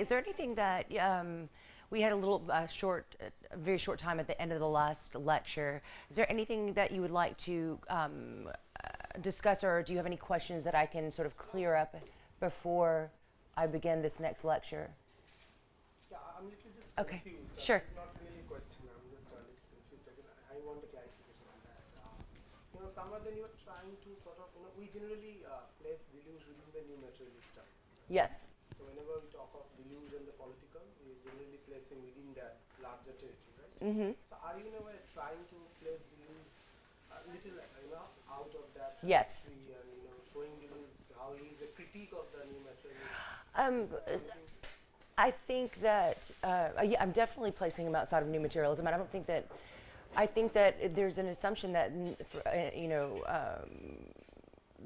Is there anything that we had a little very short time at the end of the last lecture? Is there anything that you would like to discuss, or do you have any questions that I can sort of clear up before I begin this next lecture? Yeah, I'm a little just okay. confused. Sure. It's not really a question. I'm just a little confused. Actually, I want a clarification on that. Somewhere then you're trying to sort of, we generally place Deleuze within the new materialist term. Yes. So whenever we talk of Deleuze and the political, we're generally placing within that larger territory, right? Mm-hmm. So are you in a way trying to place Deleuze a little, out of that yes. history and, showing Deleuze how he is a critique of the new materialist? I think that, yeah, I'm definitely placing him outside of new materialism, and I think that there's an assumption that,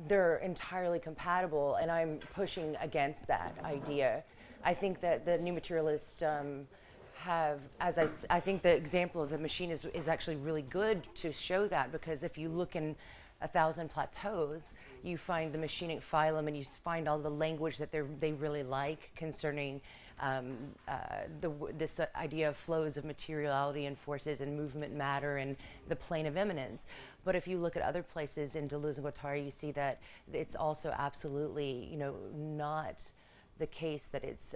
they're entirely compatible, and I'm pushing against that idea. I think that the new materialists have, I think the example of the machine is actually really good to show that, because if you look in 1,000 Plateaus, you find the machinic phylum, and you find all the language that they really like concerning this idea of flows of materiality and forces and movement matter and the plane of immanence. But if you look at other places in Deleuze and Guattari, you see that it's also absolutely, not the case that it's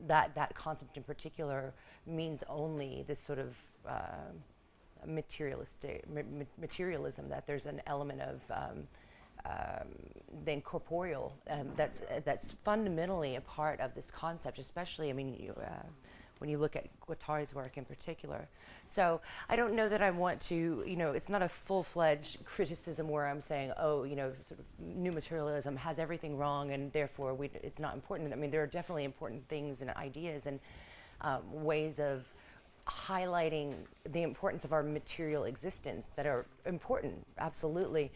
that concept in particular means only this sort of materialism, that there's an element of the incorporeal that's fundamentally a part of this concept, especially, when you look at Guattari's work in particular. So I don't know that I want to, it's not a full-fledged criticism where I'm saying, sort of new materialism has everything wrong and therefore it's not important. There are definitely important things and ideas and ways of highlighting the importance of our material existence that are important, absolutely.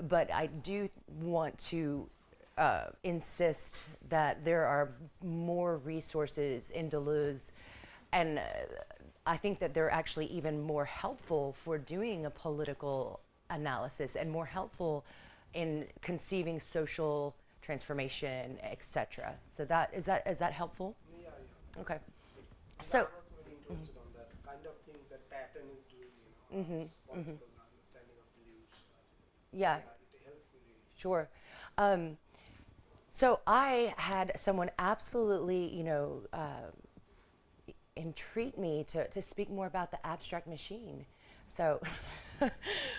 But I do want to insist that there are more resources in Deleuze, and I think that they're actually even more helpful for doing a political analysis and more helpful in conceiving social transformation, etc. So is that helpful? Yeah. Okay. So I was very interested on that kind of thing that pattern is doing, political understanding of Deleuze. Yeah. It helps me really. Sure. So I had someone absolutely, entreat me to speak more about the abstract machine. So,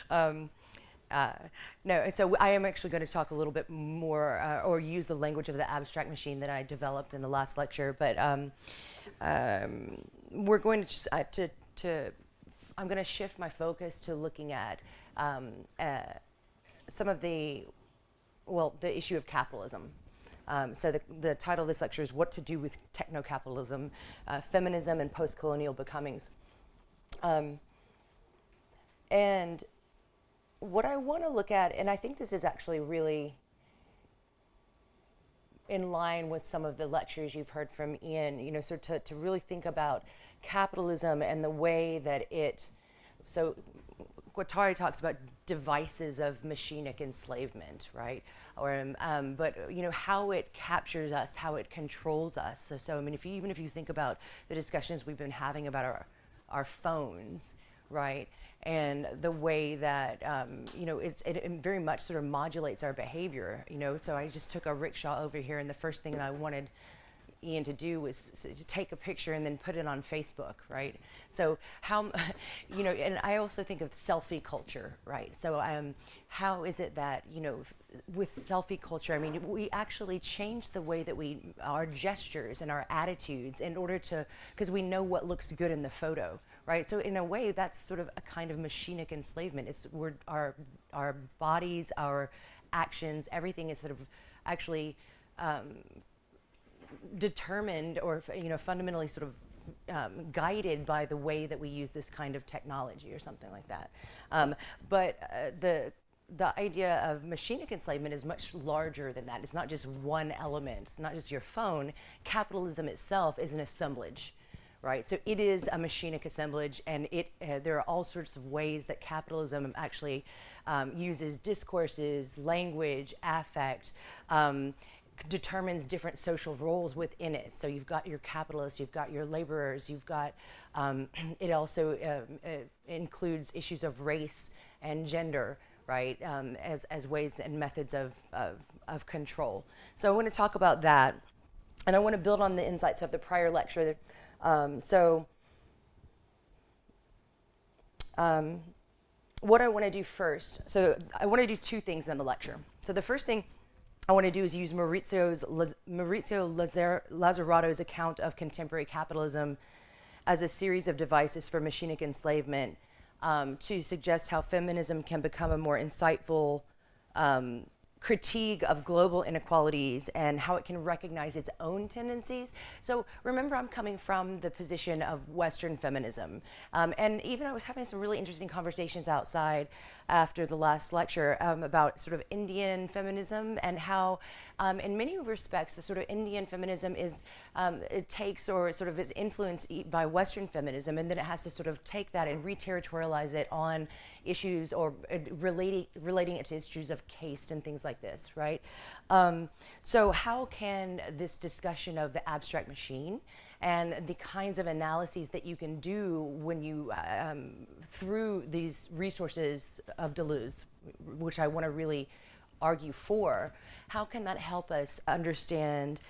no, so I am actually going to talk a little bit more or use the language of the abstract machine that I developed in the last lecture, but we're going to I'm going to shift my focus to looking at some of the issue of capitalism. So the title of this lecture is What to Do with Techno Capitalism, Feminism and Post-Colonial Becomings. And what I want to look at, and I think this is actually really in line with some of the lectures you've heard from Ian, so to really think about capitalism and the way that so Guattari talks about devices of machinic enslavement, right? Or, but how it captures us, how it controls us. So even if you think about the discussions we've been having about our phones, right? And the way that it very much sort of modulates our behavior. So I just took a rickshaw over here, and the first thing that I wanted Ian to do was to take a picture and then put it on Facebook, right? So how, and I also think of selfie culture, right? So how is it that, with selfie culture, we actually change the way that our gestures and our attitudes in order to, because we know what looks good in the photo, right? So in a way, that's sort of a kind of machinic enslavement. Our bodies, our actions, everything is sort of actually determined or fundamentally sort of guided by the way that we use this kind of technology or something like that. But the idea of machinic enslavement is much larger than that. It's not just one element. It's not just your phone. Capitalism itself is an assemblage, right? So it is a machinic assemblage, and there are all sorts of ways that capitalism actually uses discourses, language, affect, determines different social roles within it. So you've got your capitalists, you've got your laborers, you've got, it also includes issues of race and gender, right, as ways and methods of control. So I want to talk about that, and I want to build on the insights of the prior lecture. What I want to do first, so I want to do two things in the lecture. So the first thing I want to do is use Maurizio Lazarotto's account of contemporary capitalism as a series of devices for machinic enslavement to suggest how feminism can become a more insightful critique of global inequalities and how it can recognize its own tendencies. So remember, I'm coming from the position of Western feminism. And even I was having some really interesting conversations outside after the last lecture about sort of Indian feminism and how, in many respects, the sort of Indian feminism is, it takes or sort of is influenced by Western feminism, and then it has to sort of take that and re-territorialize it on issues or relating it to issues of caste and things like this, right? So how can this discussion of the abstract machine and the kinds of analyses that you can do when you, through these resources of Deleuze, which I want to really argue for, how can that help us understand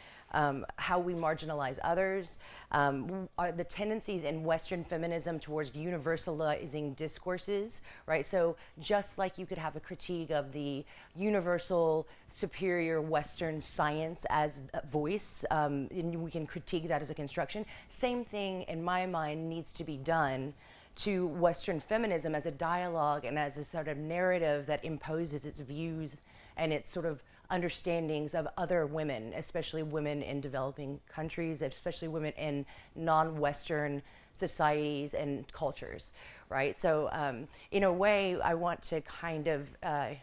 how we marginalize others, are the tendencies in Western feminism towards universalizing discourses, right? So just like you could have a critique of the universal superior Western science as a voice, and we can critique that as a construction, same thing in my mind needs to be done to Western feminism as a dialogue and as a sort of narrative that imposes its views and its sort of understandings of other women, especially women in developing countries, especially women in non-Western societies and cultures, right? So in a way, I want to kind of, I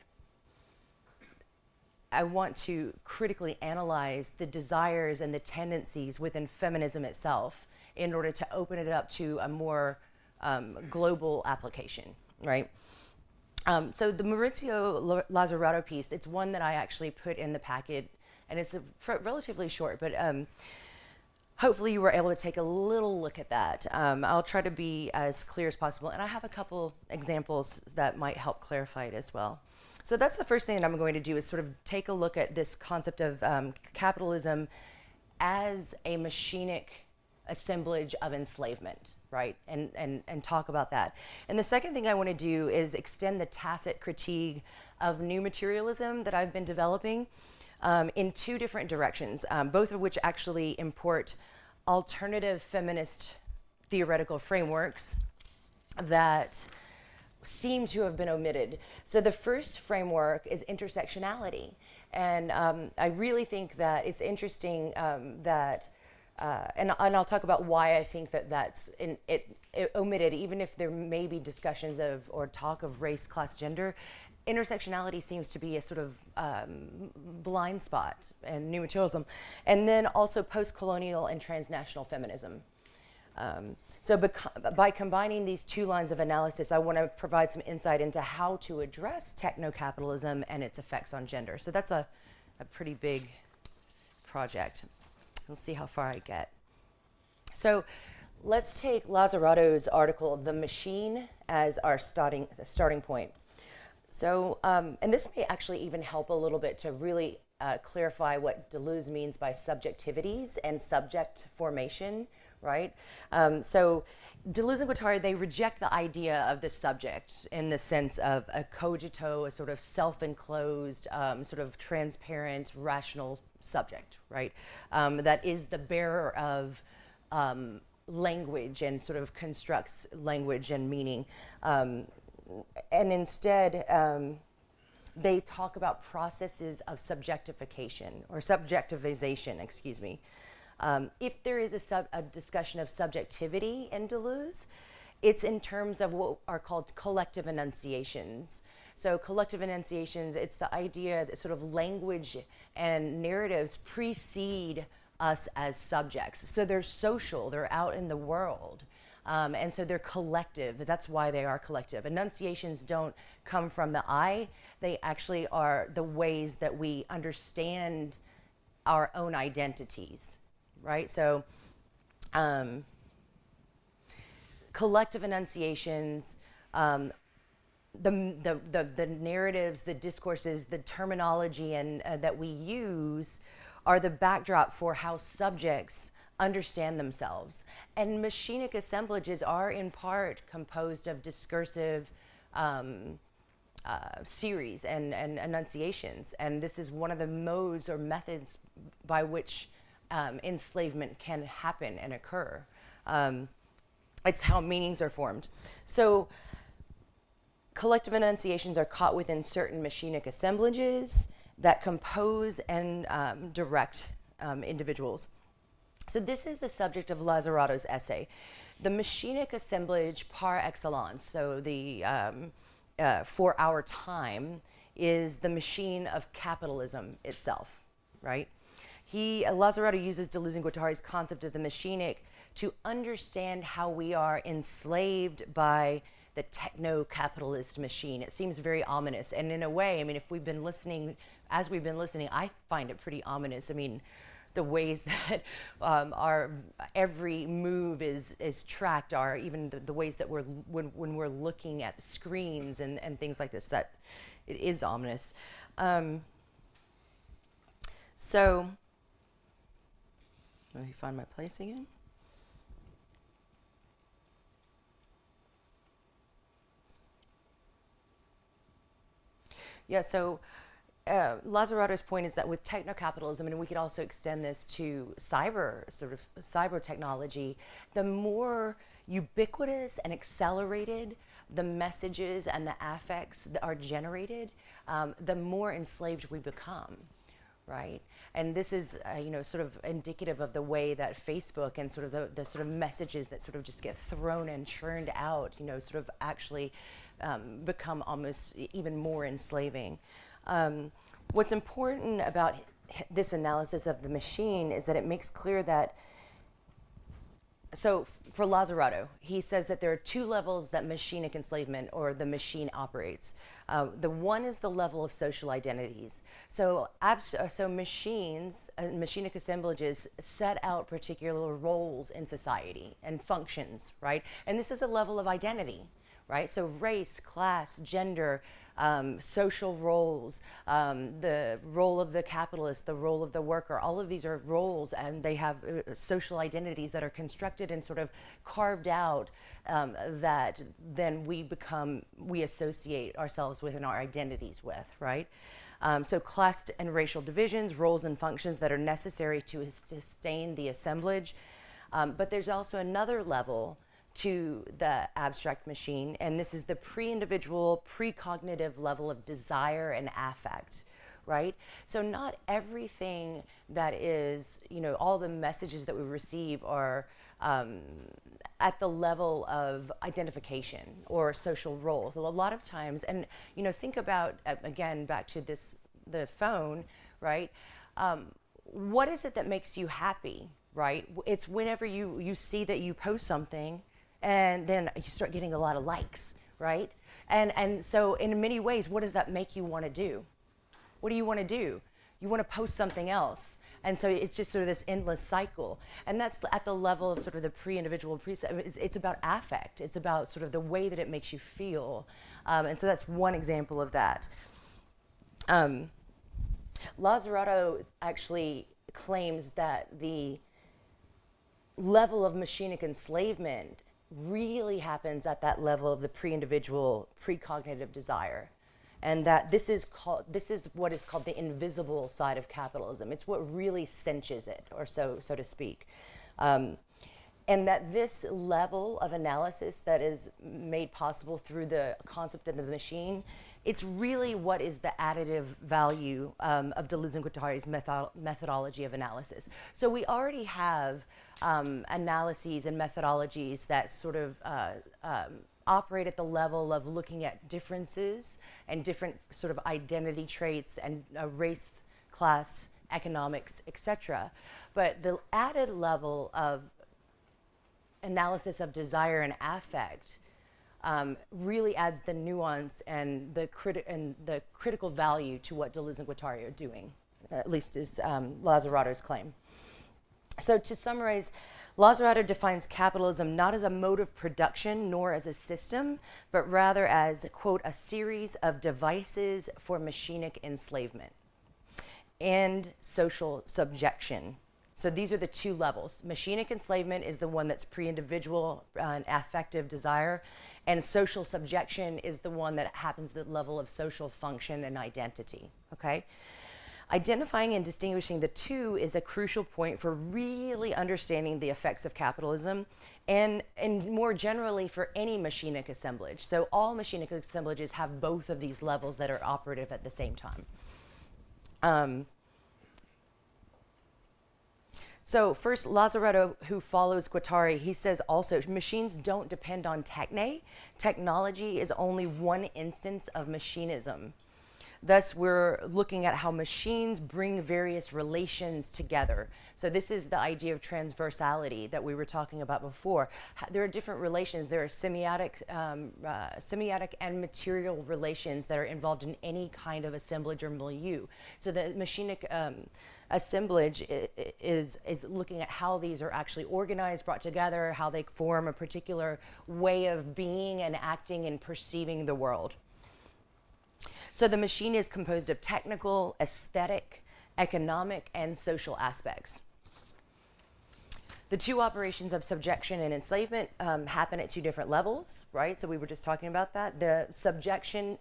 want to critically analyze the desires and the tendencies within feminism itself in order to open it up to a more global application, right? So the Maurizio Lazarotto piece, it's one that I actually put in the packet, and it's relatively short, but hopefully you were able to take a little look at that. I'll try to be as clear as possible, and I have a couple examples that might help clarify it as well. So that's the first thing that I'm going to do, is sort of take a look at this concept of capitalism as a machinic assemblage of enslavement, right? And talk about that. And the second thing I want to do is extend the tacit critique of new materialism that I've been developing in two different directions, both of which actually import alternative feminist theoretical frameworks that seem to have been omitted. So the first framework is intersectionality. And I really think that it's interesting that and I'll talk about why I think that that's it omitted, even if there may be discussions of or talk of race, class, gender. Intersectionality seems to be a sort of blind spot in new materialism. And then also post-colonial and transnational feminism. So by combining these two lines of analysis, I want to provide some insight into how to address techno-capitalism and its effects on gender. So that's a pretty big project. We'll see how far I get. So let's take Lazarotto's article, The Machine, as our starting point. So, and this may actually even help a little bit to really clarify what Deleuze means by subjectivities and subject formation, right? So Deleuze and Guattari, they reject the idea of the subject in the sense of a cogito, a sort of self-enclosed, sort of transparent, rational subject, right? That is the bearer of language and sort of constructs language and meaning. And instead, they talk about processes of subjectification or subjectivization, excuse me. If there is a discussion of subjectivity in Deleuze, it's in terms of what are called collective enunciations. So collective enunciations, it's the idea that sort of language and narratives precede us as subjects. So they're social, they're out in the world. And so they're collective. That's why they are collective. Enunciations don't come from the I. They actually are the ways that we understand our own identities, right? So collective enunciations, the narratives, the discourses, the terminology and that we use are the backdrop for how subjects understand themselves. And machinic assemblages are in part composed of discursive series and enunciations. And this is one of the modes or methods by which enslavement can happen and occur. It's how meanings are formed. So collective enunciations are caught within certain machinic assemblages that compose and direct individuals. So this is the subject of Lazar Otto's essay. The machinic assemblage par excellence, so the for our time, is the machine of capitalism itself, right? Lazar Otto uses Deleuze and Guattari's concept of the machinic to understand how we are enslaved by the techno-capitalist machine. It seems very ominous, and in a way, I mean, if we've been listening, as we've been listening, I find it pretty ominous. I mean, the ways that our every move is tracked, are even the ways that when we're looking at the screens and things like this, that it is ominous. So let me find my place again. Yeah, so Lazar Otto's point is that with techno-capitalism, and we could also extend this to cyber technology, the more ubiquitous and accelerated the messages and the affects that are generated, the more enslaved we become, right? And this is, sort of indicative of the way that Facebook and sort of the sort of messages that sort of just get thrown and churned out, sort of actually become almost even more enslaving. What's important about this analysis of the machine is that it makes clear that, so for Lazar Otto, he says that there are two levels that machinic enslavement or the machine operates. The one is the level of social identities. So machines, machinic assemblages set out particular roles in society and functions, right? And this is a level of identity, right? So race, class, gender, social roles, the role of the capitalist, the role of the worker, all of these are roles, and they have social identities that are constructed and sort of carved out, that then we associate ourselves with and our identities with, right? So class and racial divisions, roles and functions that are necessary to sustain the assemblage. But there's also another level to the abstract machine, and this is the pre-individual, pre-cognitive level of desire and affect, right? So not everything that is, all the messages that we receive are at the level of identification or social roles. A lot of times, and think about, again, back to the phone, right? What is it that makes you happy, right? It's whenever you see that you post something, and then you start getting a lot of likes, right? And so in many ways, what does that make you want to do? What do you want to do? You want to post something else. And so it's just sort of this endless cycle. And that's at the level of sort of the pre-individual, it's about affect. It's about sort of the way that it makes you feel. And so that's one example of that. Lazar Otto actually claims that the level of machinic enslavement really happens at that level of the pre-individual, pre-cognitive desire, and that this is what is called the invisible side of capitalism. It's what really cinches it, or so to speak, and that this level of analysis that is made possible through the concept of the machine, it's really what is the additive value of Deleuze and Guattari's methodology of analysis. So we already have analyses and methodologies that sort of operate at the level of looking at differences and different sort of identity traits and race, class, economics, etc. But the added level of analysis of desire and affect really adds the nuance and the critical value to what Deleuze and Guattari are doing. at least is Lazar Otto's claim. So to summarize, Lazar Otto defines capitalism not as a mode of production nor as a system, but rather as, quote, a series of devices for machinic enslavement and social subjection. So these are the two levels. Machinic enslavement is the one that's pre-individual and affective desire, and social subjection is the one that happens at the level of social function and identity, okay? Identifying and distinguishing the two is a crucial point for really understanding the effects of capitalism and more generally for any machinic assemblage. So all machinic assemblages have both of these levels that are operative at the same time. So first, Lazar Otto, who follows Guattari, he says also, machines don't depend on technology is only one instance of machinism. Thus, we're looking at how machines bring various relations together. So this is the idea of transversality that we were talking about before. There are different relations. There are semiotic and material relations that are involved in any kind of assemblage or milieu. So the machinic assemblage is looking at how these are actually organized, brought together, how they form a particular way of being and acting and perceiving the world. So the machine is composed of technical, aesthetic, economic, and social aspects. The two operations of subjection and enslavement happen at two different levels, right? So we were just talking about that. The subjection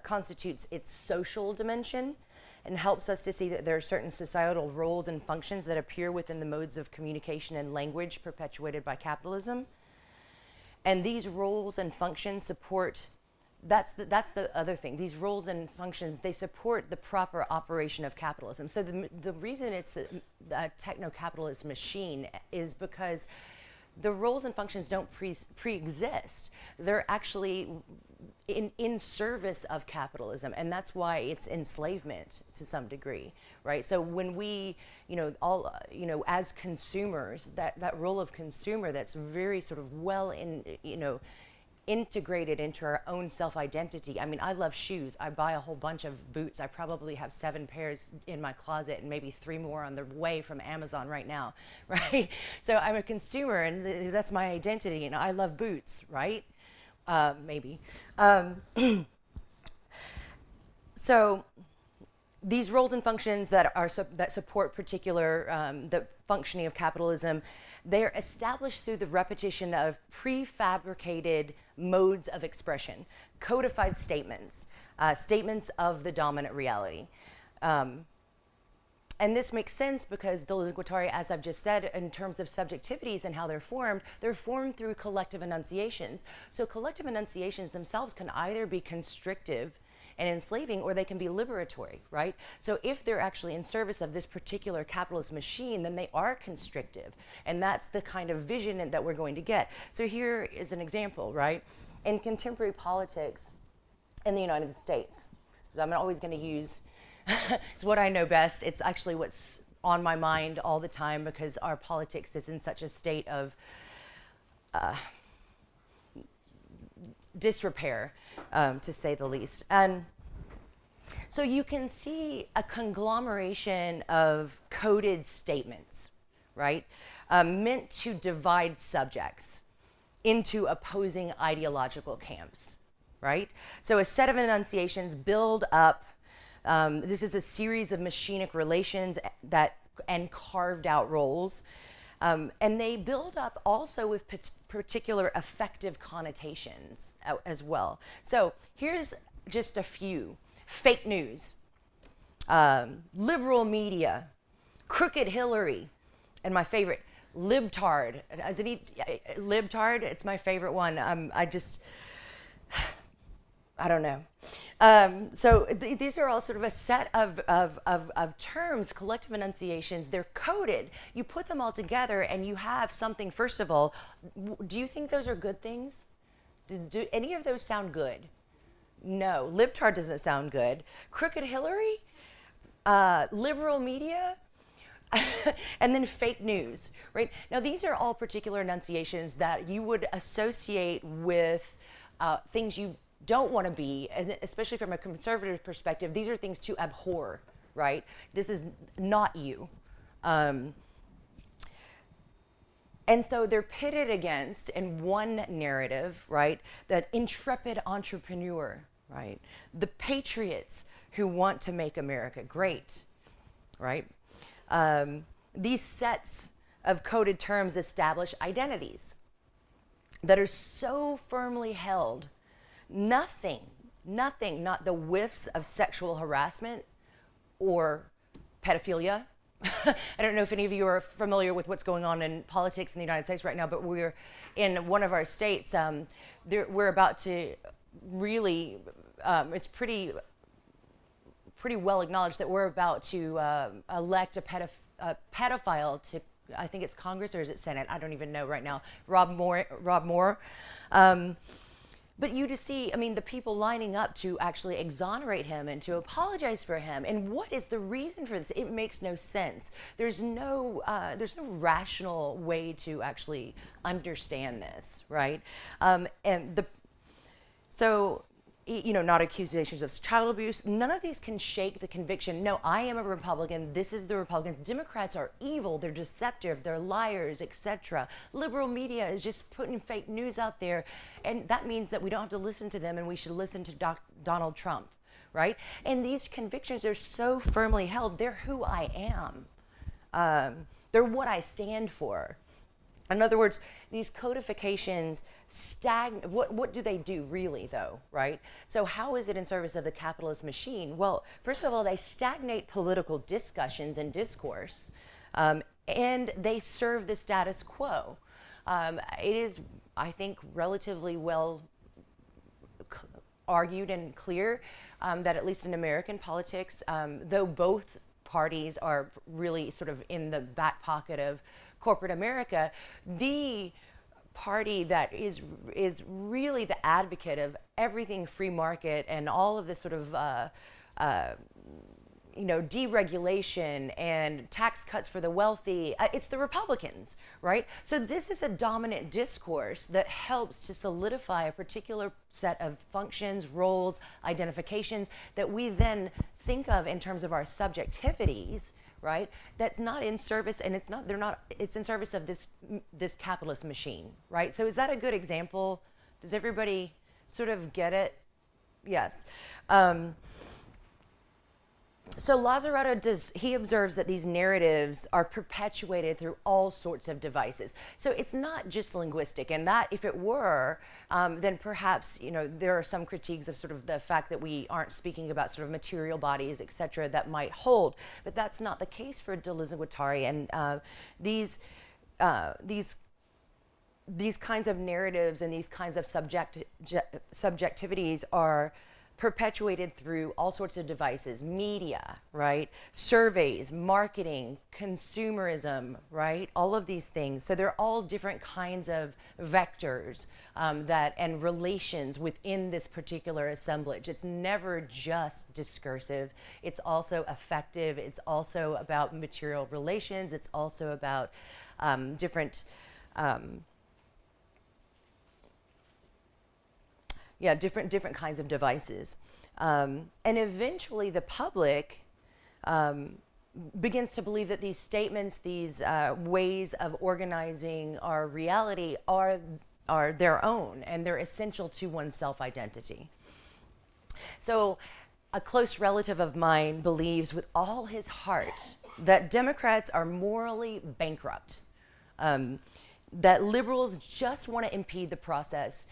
constitutes its social dimension and helps us to see that there are certain societal roles and functions that appear within the modes of communication and language perpetuated by capitalism. And these roles and functions support that's the other thing. These roles and functions, they support the proper operation of capitalism. So the reason it's a techno-capitalist machine is because the roles and functions don't pre-exist. They're actually in service of capitalism, and that's why it's enslavement to some degree, right? So when we, as consumers, that role of consumer that's very sort of well integrated into our own self-identity. I mean, I love shoes. I buy a whole bunch of boots. I probably have 7 pairs in my closet and maybe 3 more on the way from Amazon right now, right? So I'm a consumer and that's my identity and I love boots, right? Maybe. So these roles and functions that support particular the functioning of capitalism, they're established through the repetition of prefabricated modes of expression, codified statements, statements of the dominant reality. And this makes sense because Deleuze and Guattari, as I've just said, in terms of subjectivities and how they're formed through collective enunciations. So collective enunciations themselves can either be constrictive and enslaving, or they can be liberatory, right? So if they're actually in service of this particular capitalist machine, then they are constrictive. And that's the kind of vision that we're going to get. So here is an example, right? In contemporary politics in the United States, I'm always going to use, it's what I know best. It's actually what's on my mind all the time because our politics is in such a state of disrepair, to say the least. And so you can see a conglomeration of coded statements, right, meant to divide subjects into opposing ideological camps, right? So a set of enunciations build up, this is a series of machinic relations and carved out roles. And they build up also with particular affective connotations as well. So here's just a few. Fake news, liberal media, crooked Hillary, and my favorite, libtard. Libtard? It's my favorite one. I don't know. So these are all sort of a set of terms, collective enunciations. They're coded. You put them all together and you have something. First of all, do you think those are good things? Do any of those sound good? No. Libtard doesn't sound good. Crooked Hillary? Liberal media? And then fake news, right? Now these are all particular enunciations that you would associate with things you don't want to be, and especially from a conservative perspective, these are things to abhor, right? This is not you. And so they're pitted against, in one narrative, right, that intrepid entrepreneur, right, the patriots who want to make America great, right? These sets of coded terms establish identities that are so firmly held, nothing, not the whiffs of sexual harassment or pedophilia. I don't know if any of you are familiar with what's going on in politics in the United States right now, but we're in one of our states. We're about to really, it's pretty well acknowledged that we're about to elect a pedophile to, I think it's Congress or is it Senate? I don't even know right now. Rob Moore. But you just see, I mean, the people lining up to actually exonerate him and to apologize for him. And what is the reason for this? It makes no sense. There's no rational way to actually understand this, right? Not accusations of child abuse. None of these can shake the conviction. No, I am a Republican. This is the Republicans. Democrats are evil. They're deceptive. They're liars, etc. Liberal media is just putting fake news out there, and that means that we don't have to listen to them, and we should listen to Donald Trump, right? And these convictions are so firmly held. They're who I am. They're what I stand for. In other words, these codifications what do they do really, though, right? So how is it in service of the capitalist machine? Well, first of all, they stagnate political discussions and discourse, and they serve the status quo. It is, I think, relatively well argued and clear that at least in American politics, though both parties are really sort of in the back pocket of corporate America, the party that is really the advocate of everything free market and all of this sort of deregulation and tax cuts for the wealthy, it's the Republicans, right? So this is a dominant discourse that helps to solidify a particular set of functions, roles, identifications that we then think of in terms of our subjectivities, right? That's not in service, and it's in service of this capitalist machine, right? So is that a good example? Does everybody sort of get it? Yes. So Lazar Otto he observes that these narratives are perpetuated through all sorts of devices. So it's not just linguistic, and that if it were, then perhaps there are some critiques of sort of the fact that we aren't speaking about sort of material bodies, et cetera, that might hold. But that's not the case for Deleuze and Guattari, and these kinds of narratives and these kinds of subjectivities are perpetuated through all sorts of devices, media, right? Surveys, marketing, consumerism, right? All of these things. So they're all different kinds of vectors and relations within this particular assemblage. It's never just discursive. It's also affective. It's also about material relations. It's also about different kinds of devices. And eventually the public begins to believe that these statements, these ways of organizing our reality are their own, and they're essential to one's self-identity. So a close relative of mine believes with all his heart that Democrats are morally bankrupt. That liberals just want to impede the process.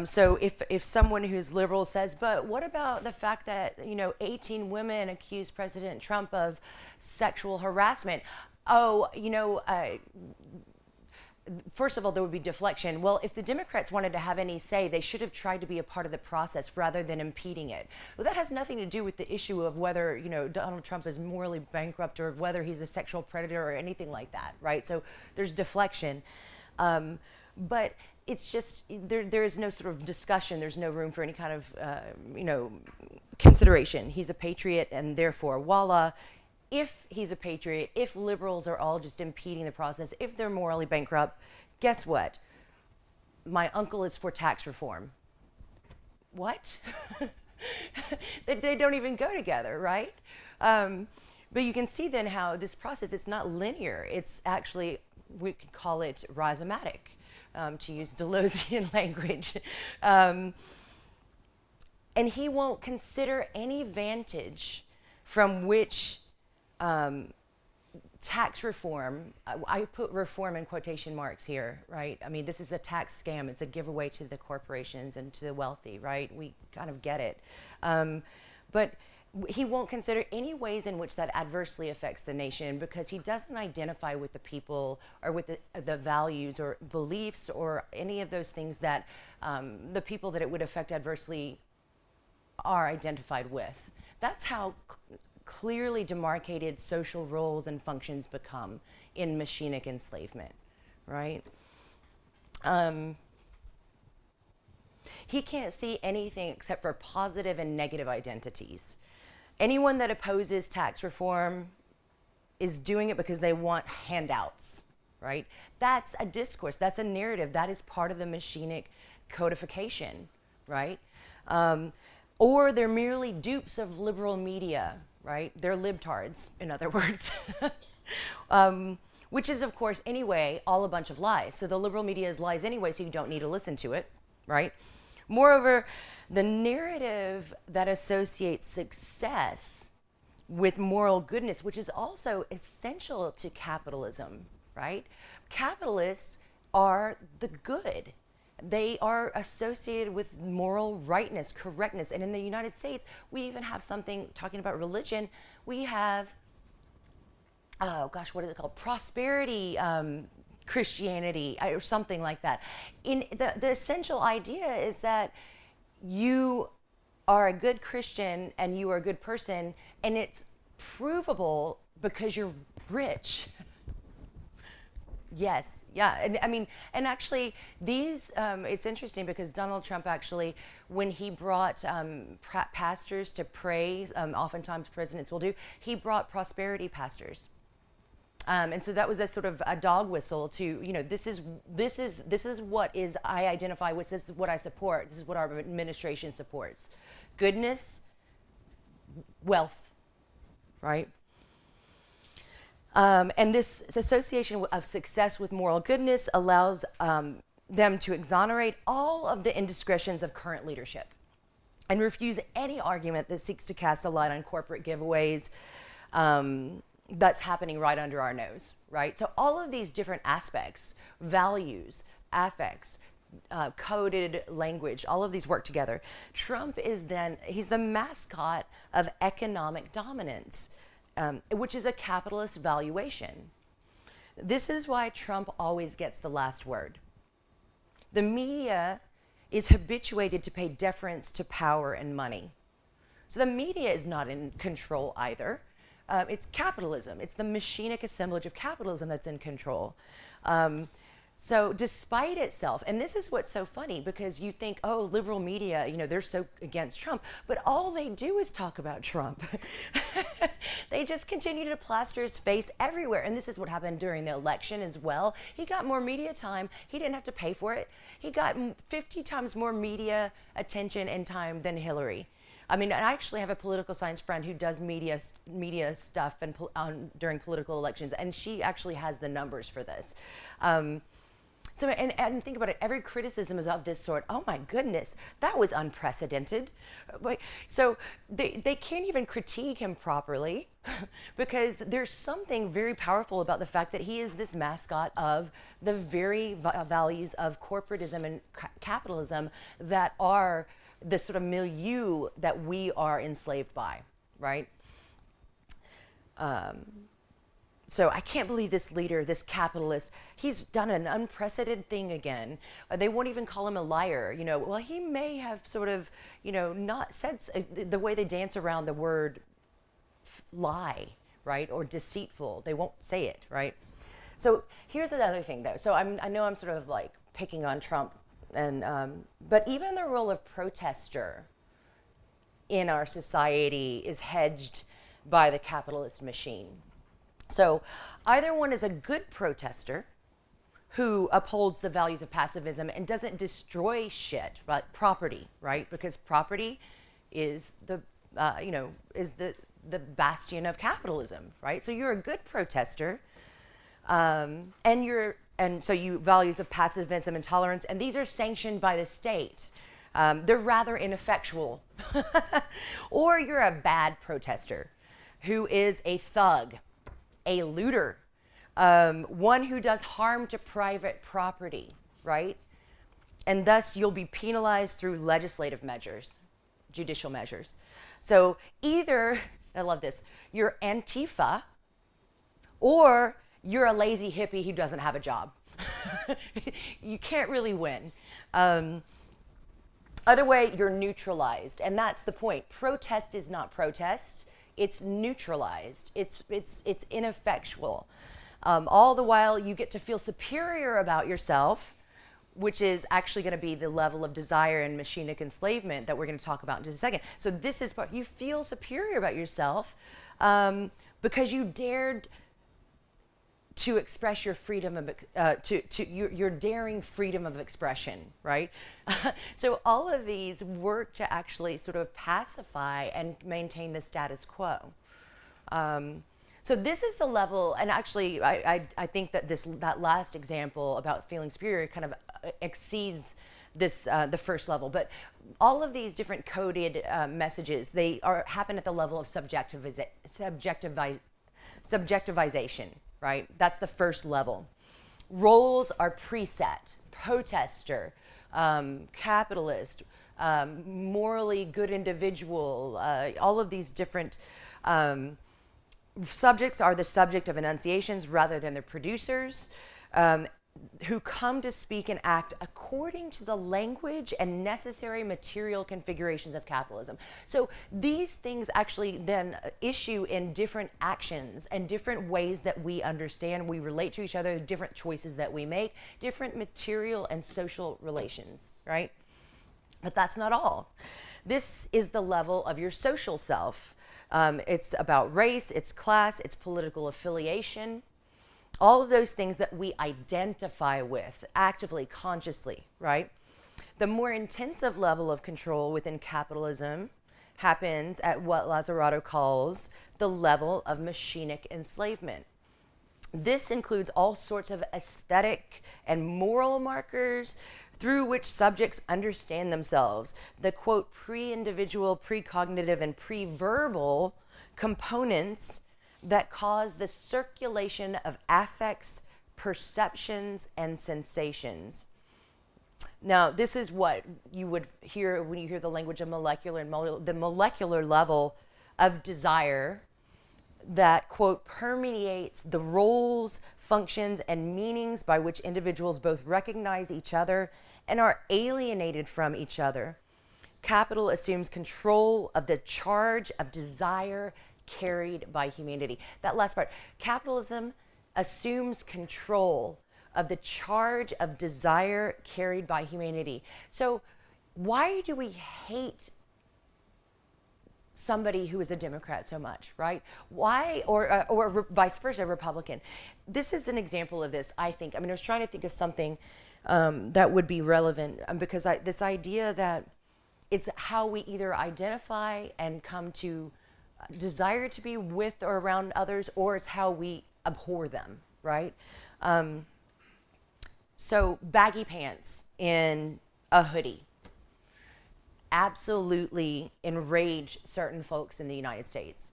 So if someone who's liberal says, but what about the fact that 18 women accused President Trump of sexual harassment? First of all, there would be deflection. Well, if the Democrats wanted to have any say, they should have tried to be a part of the process rather than impeding it. Well, that has nothing to do with the issue of whether Donald Trump is morally bankrupt or whether he's a sexual predator or anything like that, right? So there's deflection. But it's just, there is no sort of discussion. There's no room for any kind of, consideration. He's a patriot, and therefore, voila. If he's a patriot, if liberals are all just impeding the process, if they're morally bankrupt, guess what? My uncle is for tax reform. What? They don't even go together, right? But you can see then how this process, it's not linear. It's actually, we could call it rhizomatic, to use Deleuzean language. And he won't consider any vantage from which tax reform, I put reform in quotation marks here, right? I mean, this is a tax scam. It's a giveaway to the corporations and to the wealthy, right? We kind of get it. But he won't consider any ways in which that adversely affects the nation, because he doesn't identify with the people or with the values or beliefs or any of those things that the people that it would affect adversely are identified with. That's how clearly demarcated social roles and functions become in machinic enslavement, right? He can't see anything except for positive and negative identities. Anyone that opposes tax reform is doing it because they want handouts, right? That's a discourse, that's a narrative, that is part of the machinic codification, right? Or they're merely dupes of liberal media, right? They're libtards, in other words. Which is, of course, anyway, all a bunch of lies. So the liberal media is lies anyway, so you don't need to listen to it, right? Moreover, the narrative that associates success with moral goodness, which is also essential to capitalism, right? Capitalists are the good. They are associated with moral rightness, correctness. And in the United States, we even have something, talking about religion, we have, oh gosh, what is it called? Prosperity Christianity, or something like that. In the essential idea is that you are a good Christian and you are a good person, and it's provable because you're rich. Yes, yeah, and I mean, and actually these, it's interesting because Donald Trump actually, when he brought pastors to pray, oftentimes presidents will do, he brought prosperity pastors. And so that was a sort of a dog whistle to, you know, this is what is I identify with, this is what I support, this is what our administration supports. Goodness, wealth, right? And this association of success with moral goodness allows them to exonerate all of the indiscretions of current leadership and refuse any argument that seeks to cast a light on corporate giveaways that's happening right under our nose, right? So all of these different aspects, values, affects, coded language, all of these work together. Trump is then, he's the mascot of economic dominance, which is a capitalist valuation. This is why Trump always gets the last word. The media is habituated to pay deference to power and money. So the media is not in control either. It's capitalism. It's the machinic assemblage of capitalism that's in control. So despite itself, and this is what's so funny, because you think, oh, liberal media, you know, they're so against Trump, but all they do is talk about Trump. They just continue to plaster his face everywhere. And this is what happened during the election as well. He got more media time. He didn't have to pay for it. He got 50 times more media attention and time than Hillary. I mean, I actually have a political science friend who does media stuff and during political elections, and she actually has the numbers for this. So, and think about it, every criticism is of this sort. Oh my goodness, that was unprecedented. So they can't even critique him properly because there's something very powerful about the fact that he is this mascot of the very values of corporatism and capitalism that are the sort of milieu that we are enslaved by, right? So I can't believe this leader, this capitalist, he's done an unprecedented thing again. They won't even call him a liar. You know, well, he may have sort of, you know, not said the way they dance around the word lie, right? Or deceitful. They won't say it, right? So here's another thing though. So I know I'm sort of like picking on Trump, and but even the role of protester in our society is hedged by the capitalist machine. So either one is a good protester who upholds the values of pacifism and doesn't destroy shit, but property, right? Because property is the, you know, is the the bastion of capitalism, right? So you're a good protester, and so you values of pacifism and tolerance, and these are sanctioned by the state. They're rather ineffectual. Or you're a bad protester who is a thug, a looter, one who does harm to private property, right? And thus you'll be penalized through legislative measures, judicial measures. So either, I love this, you're Antifa, or you're a lazy hippie who doesn't have a job. You can't really win. Other way, you're neutralized, and that's the point. Protest is not protest. It's neutralized. It's ineffectual. All the while, you get to feel superior about yourself, which is actually going to be the level of desire and machinic enslavement that we're going to talk about in just a second. So this is part, you feel superior about yourself because you dared to express your freedom of, your daring freedom of expression, right? So all of these work to actually sort of pacify and maintain the status quo. So this is the level, and actually I think that that last example about feeling superior kind of exceeds this, the first level, but all of these different coded messages, they happen at the level of subjectivization, right? That's the first level. Roles are preset: protester, capitalist, morally good individual. All of these different subjects are the subject of enunciations rather than the producers, who come to speak and act according to the language and necessary material configurations of capitalism. So these things actually then issue in different actions and different ways that we understand, we relate to each other, different choices that we make, different material and social relations, right? But that's not all. This is the level of your social self. It's about race, it's class, it's political affiliation, all of those things that we identify with actively, consciously, right? The more intensive level of control within capitalism happens at what Lazar Otto calls the level of machinic enslavement. This includes all sorts of aesthetic and moral markers through which subjects understand themselves. The quote, pre-individual, pre-cognitive, and pre-verbal components that cause the circulation of affects, perceptions, and sensations. Now, this is what you would hear when you hear the language of molecular and the molecular level of desire that, quote, permeates the roles, functions, and meanings by which individuals both recognize each other and are alienated from each other. Capital assumes control of the charge of desire carried by humanity. That last part, capitalism assumes control of the charge of desire carried by humanity. So why do we hate somebody who is a Democrat so much, right? Why, or vice versa, Republican? This is an example of this, I think. I mean, I was trying to think of something that would be relevant because this idea that it's how we either identify and come to desire to be with or around others, or it's how we abhor them, right? So baggy pants in a hoodie absolutely enrage certain folks in the United States.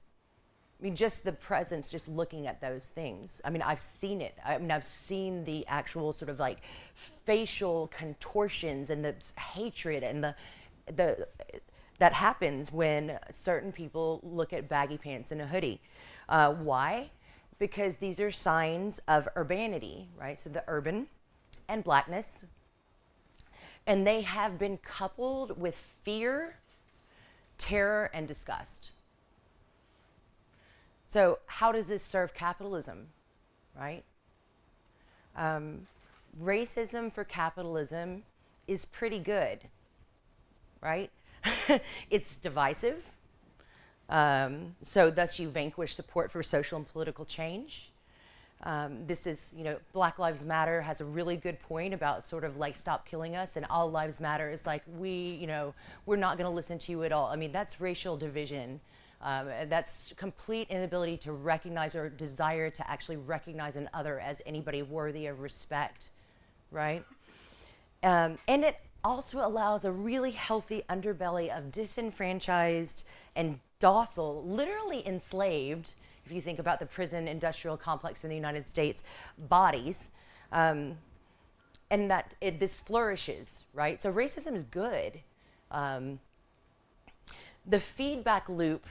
I mean, just the presence, just looking at those things. I mean, I've seen it. I mean, I've seen the actual sort of like facial contortions and the hatred and the that happens when certain people look at baggy pants and a hoodie. Why? Because these are signs of urbanity, right? So the urban and blackness. And they have been coupled with fear, terror, and disgust. So how does this serve capitalism, right? Racism for capitalism is pretty good, right? It's divisive. So thus you vanquish support for social and political change. This is, you know, Black Lives Matter has a really good point about sort of like stop killing us, and All Lives Matter is like we're not going to listen to you at all. I mean, that's racial division That's complete inability to recognize or desire to actually recognize an other as anybody worthy of respect, right? And it also allows a really healthy underbelly of disenfranchised and docile, literally enslaved, if you think about the prison industrial complex in the United States, bodies, and that this flourishes, right? So racism is good. The feedback loop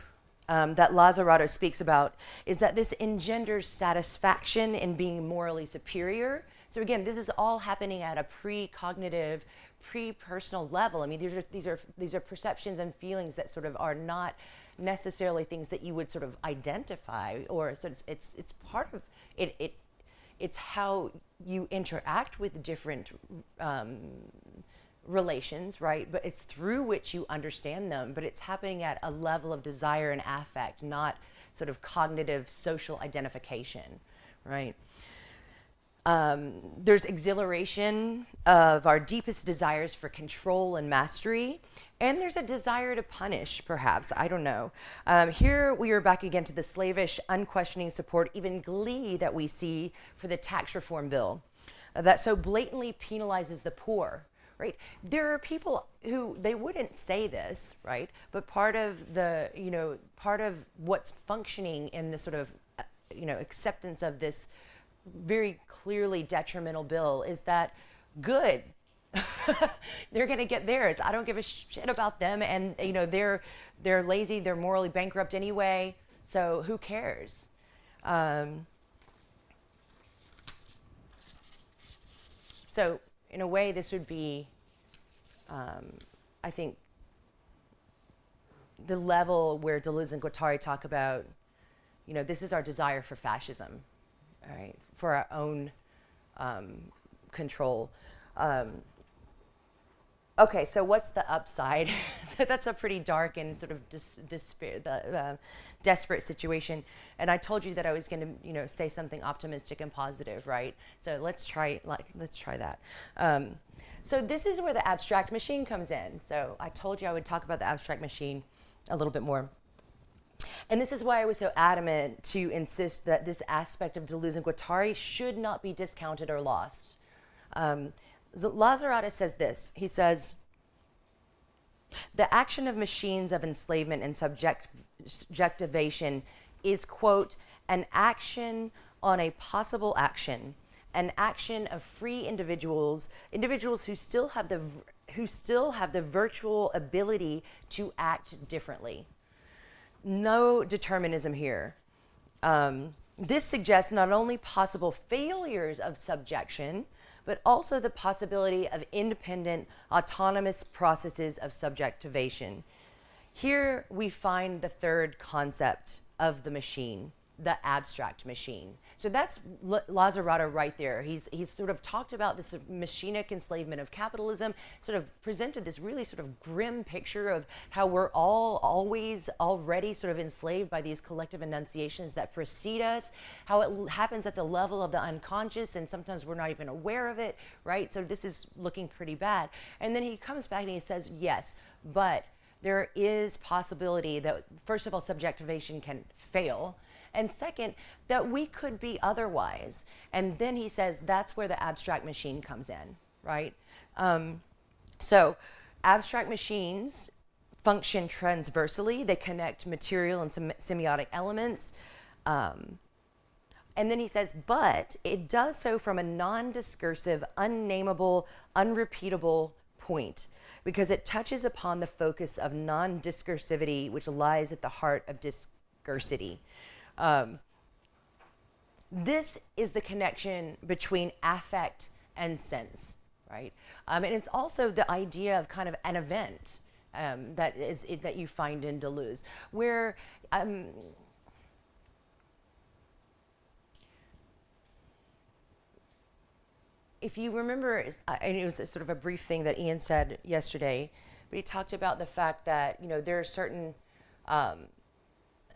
that Lazar Otto speaks about is that this engenders satisfaction in being morally superior. So again, this is all happening at a pre-cognitive, pre-personal level. I mean, these are perceptions and feelings that sort of are not necessarily things that you would sort of identify, or so it's part of it. It's how you interact with different relations, right? But it's through which you understand them, but it's happening at a level of desire and affect, not sort of cognitive social identification, right? There's exhilaration of our deepest desires for control and mastery, and there's a desire to punish, perhaps, I don't know. Here we are back again to the slavish, unquestioning support, even glee that we see for the tax reform bill that so blatantly penalizes the poor, right? There are people who, they wouldn't say this, right? But part of the, part of what's functioning in the sort of, acceptance of this very clearly detrimental bill is that good. They're going to get theirs. I don't give a shit about them, and they're lazy. They're morally bankrupt anyway. So who cares? So in a way, this would be, I think, the level where Deleuze and Guattari talk about, this is our desire for fascism, all right, for our own control. Okay, so what's the upside? That's a pretty dark and sort of desperate situation. And I told you that I was going to, say something optimistic and positive, right? So let's try that. So this is where the abstract machine comes in. So I told you I would talk about the abstract machine a little bit more. And this is why I was so adamant to insist that this aspect of Deleuze and Guattari should not be discounted or lost. Lazar Otto says this. He says, the action of machines of enslavement and subjectivation is, quote, an action on a possible action, an action of free individuals who still have the virtual ability to act differently. No determinism here. This suggests not only possible failures of subjection, but also the possibility of independent, autonomous processes of subjectivation. Here we find the third concept of the machine, the abstract machine. So that's Lazar Otto right there. He's sort of talked about this machinic enslavement of capitalism, sort of presented this really sort of grim picture of how we're all always already sort of enslaved by these collective enunciations that precede us, how it happens at the level of the unconscious, and sometimes we're not even aware of it, right? So this is looking pretty bad. And then he comes back and he says, yes, but there is possibility that, first of all, subjectivation can fail, and second, that we could be otherwise. And then he says that's where the abstract machine comes in, right? So abstract machines function transversally. They connect material and semiotic elements. And then he says, but it does so from a non-discursive, unnameable, unrepeatable point, because it touches upon the focus of non-discursivity, which lies at the heart of discursity. This is the connection between affect and sense, right? And it's also the idea of kind of an event that you find in Deleuze, where if you remember, and it was a sort of a brief thing that Ian said yesterday, but he talked about the fact that there are certain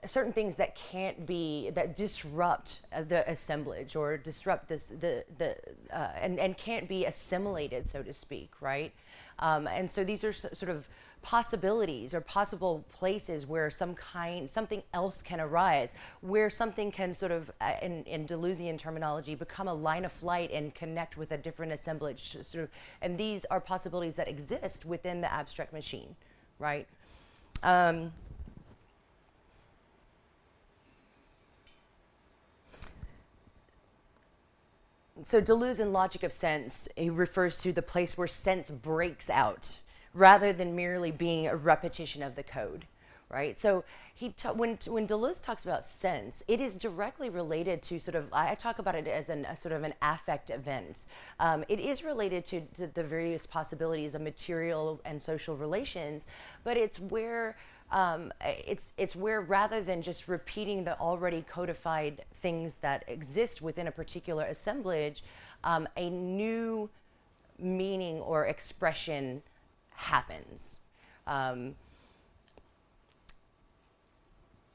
certain things that can't be, that disrupt the assemblage or disrupt this and can't be assimilated, so to speak, right? And so these are sort of possibilities or possible places where something else can arise, where something can sort of, in Deleuzian terminology, become a line of flight and connect with a different assemblage. Sort of, and these are possibilities that exist within the abstract machine, right? So Deleuze in Logic of Sense, he refers to the place where sense breaks out rather than merely being a repetition of the code, right? So when Deleuze talks about sense, it is directly related to sort of, I talk about it as a sort of an affect event. It is related to the various possibilities of material and social relations, but it's where it's where, rather than just repeating the already codified things that exist within a particular assemblage, a new meaning or expression happens.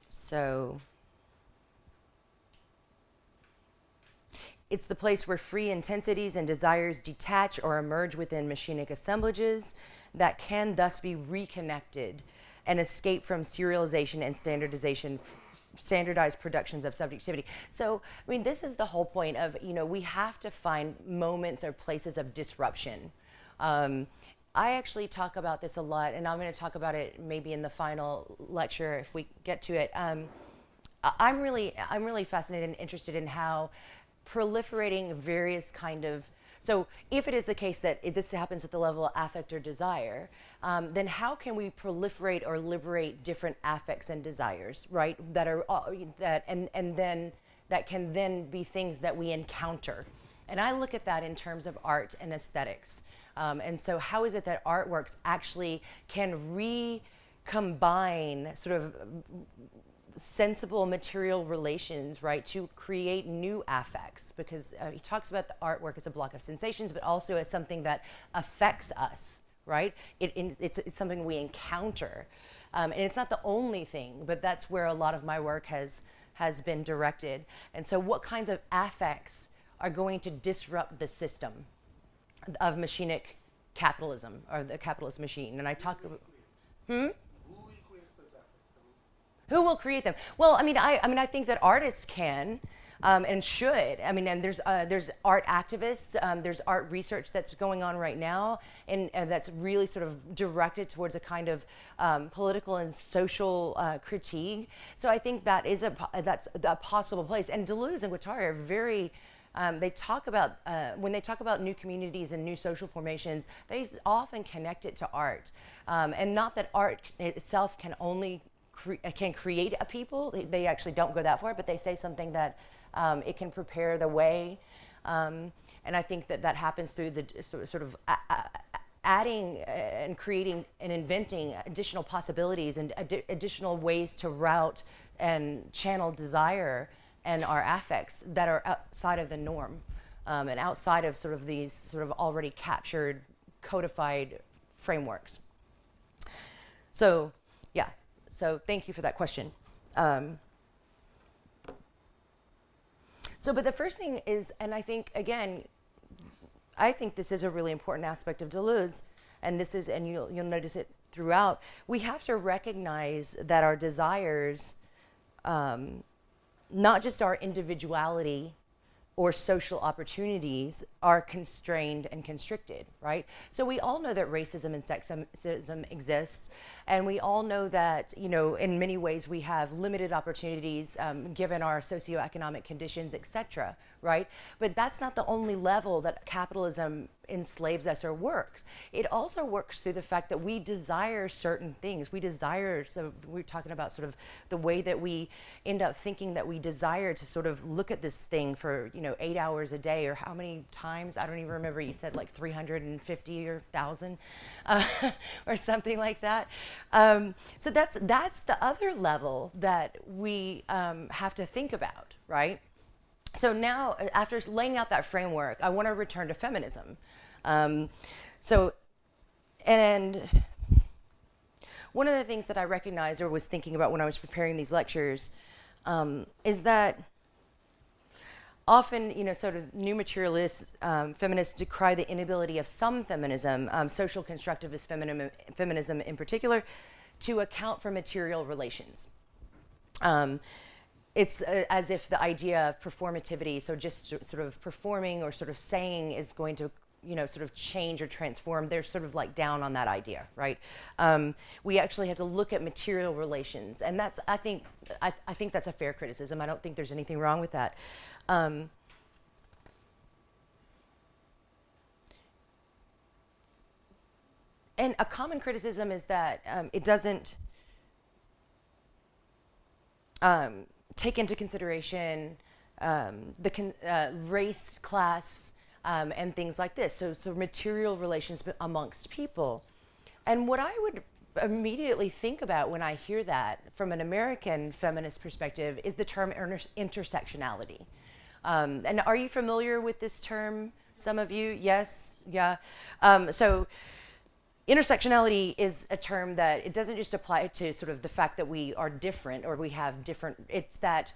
So it's the place where free intensities and desires detach or emerge within machinic assemblages that can thus be reconnected and escape from serialization and standardization, standardized productions of subjectivity. So, I mean, this is the whole point of, we have to find moments or places of disruption. I actually talk about this a lot, and I'm going to talk about it maybe in the final lecture if we get to it. I'm really fascinated and interested in how proliferating various kind of, so if it is the case that this happens at the level of affect or desire, then how can we proliferate or liberate different affects and desires, right? That are and then that can then be things that we encounter. And I look at that in terms of art and aesthetics. And so how is it that artworks actually can recombine sort of sensible material relations, right, to create new affects? Because he talks about the artwork as a block of sensations, but also as something that affects us, right? It's something we encounter. And it's not the only thing, but that's where a lot of my work has been directed. And so what kinds of affects are going to disrupt the system of machinic capitalism, or the capitalist machine? And I talk about, who will create them? Well, I mean, I think that artists can and should. I mean, and there's art activists, there's art research that's going on right now, and that's really sort of directed towards a kind of political and social critique. So I think that is that's a possible place. And Deleuze and Guattari are very. They talk about, when they talk about new communities and new social formations, they often connect it to art. And not that art itself can only can create a people. They actually don't go that far, but they say something that it can prepare the way. And I think that happens through the sort of adding and creating and inventing additional possibilities and additional ways to route and channel desire and our affects that are outside of the norm, and outside of sort of these sort of already captured, codified frameworks. So, yeah. So thank you for that question. But the first thing is, and I think, again, I think this is a really important aspect of Deleuze, and this is, and you'll notice it throughout, we have to recognize that our desires, not just our individuality or social opportunities, are constrained and constricted, right? So we all know that racism and sexism exists, and we all know that, in many ways we have limited opportunities given our socioeconomic conditions, et cetera, right? But that's not the only level that capitalism enslaves us or works. It also works through the fact that we desire certain things. We desire, so we're talking about sort of the way that we end up thinking that we desire to sort of look at this thing for, 8 hours a day, or how many times, I don't even remember, you said like 350 or 1,000 or something like that. So that's the other level that we have to think about, right? So now, after laying out that framework, I want to return to feminism. And one of the things that I recognized or was thinking about when I was preparing these lectures is that often, sort of new materialist feminists decry the inability of some feminism, social constructivist feminism in particular, to account for material relations. It's as if the idea of performativity, so just sort of performing or sort of saying, is going to sort of change or transform. They're sort of like down on that idea, right? We actually have to look at material relations, and that's, I think that's a fair criticism. I don't think there's anything wrong with that. And a common criticism is that it doesn't take into consideration race, class, and things like this. So material relations amongst people. And what I would immediately think about when I hear that from an American feminist perspective is the term intersectionality. And are you familiar with this term? Some of you? Yes? Yeah. So intersectionality is a term that it doesn't just apply to sort of the fact that we are different or we have different, it's that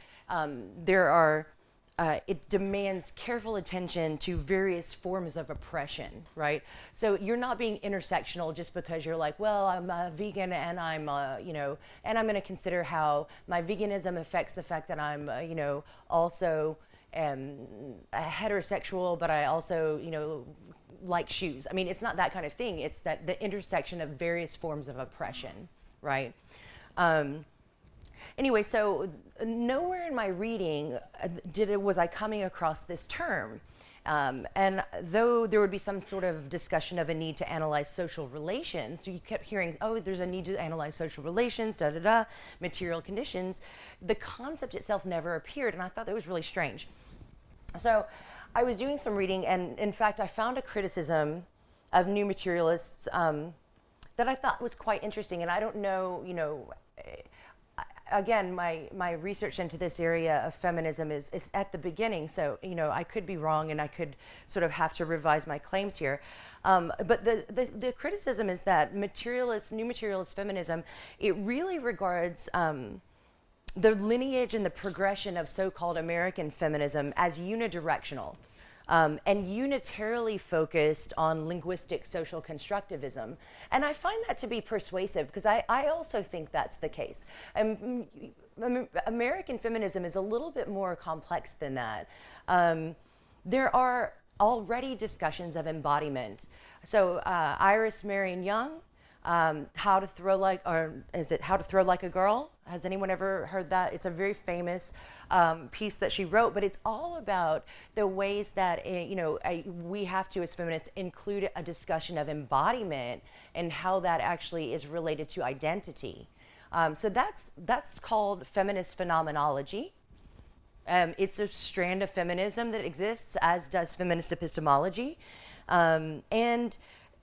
it demands careful attention to various forms of oppression, right? So you're not being intersectional just because you're like, well, I'm a vegan and I'm, and I'm going to consider how my veganism affects the fact that I'm, also heterosexual, but I also, like shoes. I mean, it's not that kind of thing. It's that the intersection of various forms of oppression, right? Anyway, so nowhere in my reading was I coming across this term. And though there would be some sort of discussion of a need to analyze social relations, so you kept hearing, oh, there's a need to analyze social relations, material conditions, the concept itself never appeared, and I thought that was really strange. So I was doing some reading, and in fact, I found a criticism of new materialists that I thought was quite interesting, and I don't know, again, my research into this area of feminism is at the beginning, so I could be wrong and I could sort of have to revise my claims here. But the criticism is that new materialist feminism, it really regards the lineage and the progression of so-called American feminism as unidirectional. And unitarily focused on linguistic social constructivism. And I find that to be persuasive because I also think that's the case. American feminism is a little bit more complex than that. There are already discussions of embodiment. So Iris Marion Young, How to Throw Like a Girl? Has anyone ever heard that? It's a very famous piece that she wrote, but it's all about the ways that we have to, as feminists, include a discussion of embodiment and how that actually is related to identity. So that's called feminist phenomenology. It's a strand of feminism that exists, as does feminist epistemology, and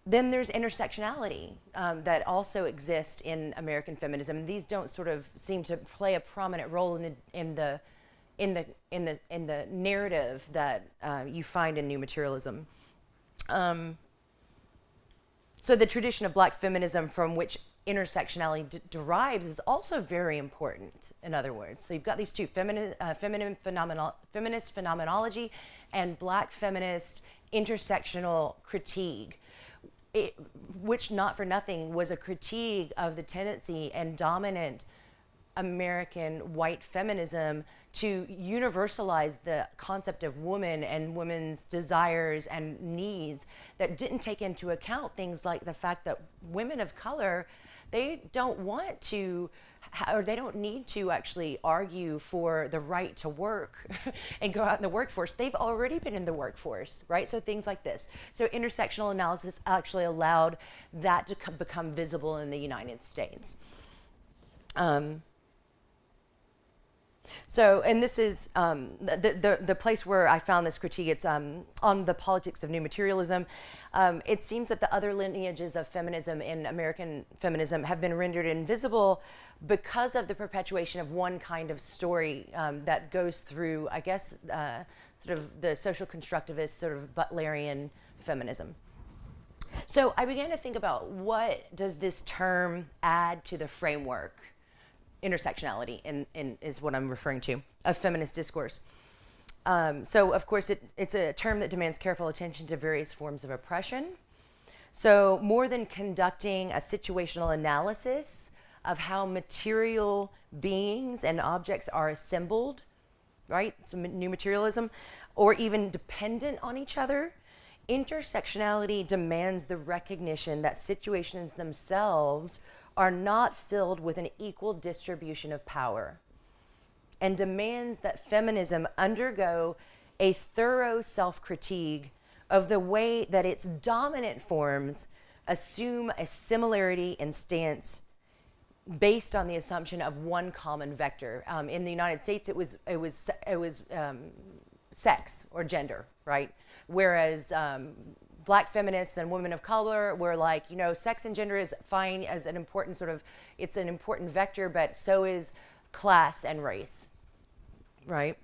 then there's intersectionality that also exists in American feminism. These don't sort of seem to play a prominent role in the narrative that you find in new materialism. So the tradition of Black feminism from which intersectionality derives is also very important, in other words. So you've got these two, feminist phenomenology and Black feminist intersectional critique, which, not for nothing, was a critique of the tendency and dominant American white feminism to universalize the concept of woman and women's desires and needs that didn't take into account things like the fact that women of color, they don't want to, or they don't need to actually argue for the right to work and go out in the workforce. They've already been in the workforce, right? So things like this. So intersectional analysis actually allowed that to become visible in the United States. So, and this is the place where I found this critique. It's on the politics of new materialism. It seems that the other lineages of feminism in American feminism have been rendered invisible because of the perpetuation of one kind of story that goes through, I guess, sort of the social constructivist, sort of Butlerian feminism. So I began to think about what does this term add to the framework, intersectionality is what I'm referring to, of feminist discourse. So of course it's a term that demands careful attention to various forms of oppression. So more than conducting a situational analysis of how material beings and objects are assembled, right? So new materialism, or even dependent on each other, intersectionality demands the recognition that situations themselves are not filled with an equal distribution of power, and demands that feminism undergo a thorough self-critique of the way that its dominant forms assume a similarity in stance based on the assumption of one common vector. In the United States, it was sex or gender, right? Whereas Black feminists and women of color were like, you know, sex and gender is fine as an important sort of, it's an important vector, but so is class and race, right?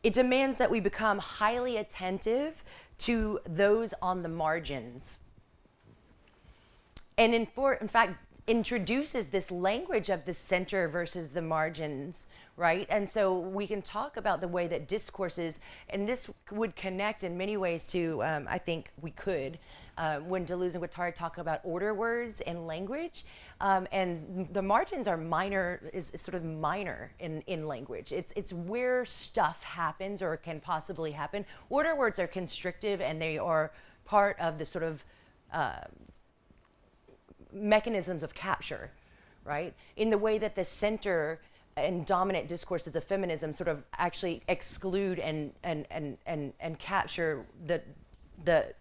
It demands that we become highly attentive to those on the margins. And in fact, introduces this language of the center versus the margins, right? And so we can talk about the way that discourses, and this would connect in many ways to, I think we could, when Deleuze and Guattari talk about order words and language, and the margins are minor, is sort of minor in language. It's where stuff happens or can possibly happen. Order words are constrictive, and they are part of the sort of mechanisms of capture, right? In the way that the center and dominant discourses of feminism sort of actually exclude and capture the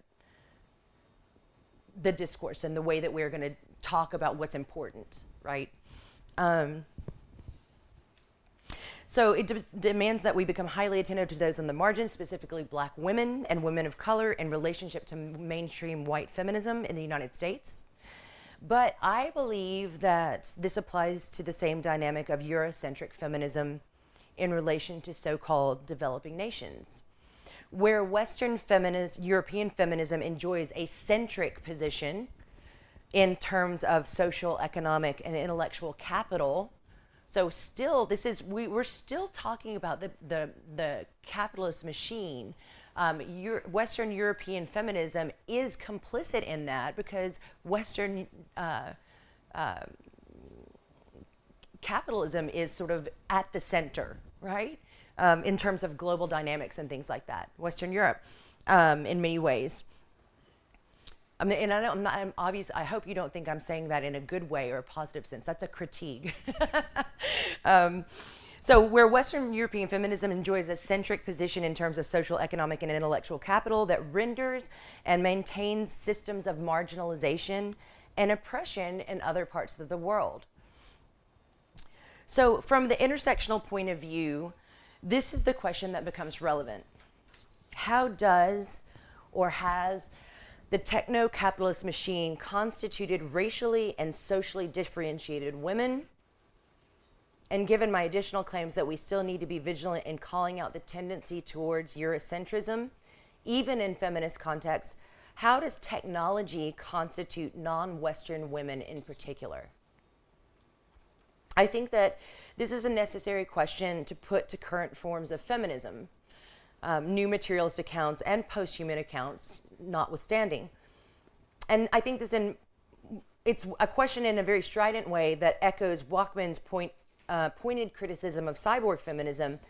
discourse and the way that we're going to talk about what's important, right? So it demands that we become highly attentive to those on the margins, specifically Black women and women of color in relationship to mainstream white feminism in the United States. But I believe that this applies to the same dynamic of Eurocentric feminism in relation to so-called developing nations, where Western European feminism enjoys a centric position in terms of social, economic, and intellectual capital. So still, we're still talking about the capitalist machine. Western European feminism is complicit in that because Western capitalism is sort of at the center, right? In terms of global dynamics and things like that. Western Europe, in many ways. I mean, and I'm obvious. I hope you don't think I'm saying that in a good way or a positive sense. That's a critique. So where Western European feminism enjoys a centric position in terms of social, economic, and intellectual capital that renders and maintains systems of marginalization and oppression in other parts of the world. So from the intersectional point of view, this is the question that becomes relevant. How does or has the techno-capitalist machine constituted racially and socially differentiated women? And given my additional claims that we still need to be vigilant in calling out the tendency towards Eurocentrism, even in feminist contexts, how does technology constitute non-Western women in particular? I think that this is a necessary question to put to current forms of feminism, new materialist accounts and post-human accounts notwithstanding. And I think it's a question in a very strident way that echoes Walkman's pointed criticism of cyborg feminism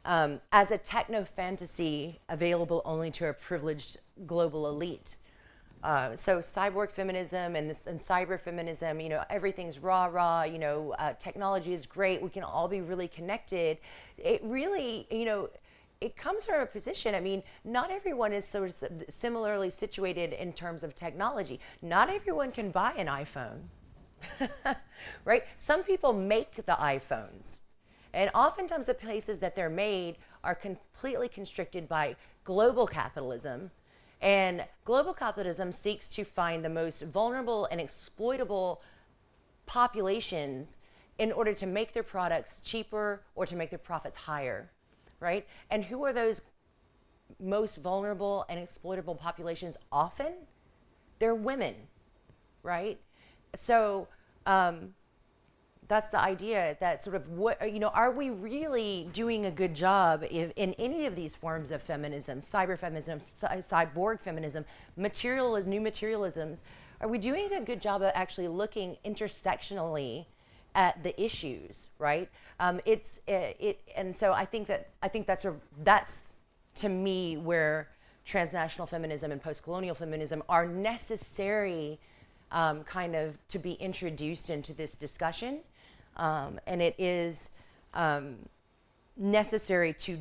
as a techno-fantasy available only to a privileged global elite. So cyborg feminism and cyber feminism, you know, everything's rah-rah, you know, technology is great, we can all be really connected. It really, you know, it comes from a position, I mean, not everyone is sort of similarly situated in terms of technology. Not everyone can buy an iPhone. Right? Some people make the iPhones, and oftentimes the places that they're made are completely constricted by global capitalism, and global capitalism seeks to find the most vulnerable and exploitable populations in order to make their products cheaper or to make their profits higher, right? And who are those most vulnerable and exploitable populations often? they're women, right? So that's the idea, that sort of what, you know, are we really doing a good job in any of these forms of feminism, cyber feminism, cyborg feminism, new materialisms? Are we doing a good job of actually looking intersectionally at the issues, right? And so I think that's to me where transnational feminism and post-colonial feminism are necessary kind of to be introduced into this discussion. And it is necessary to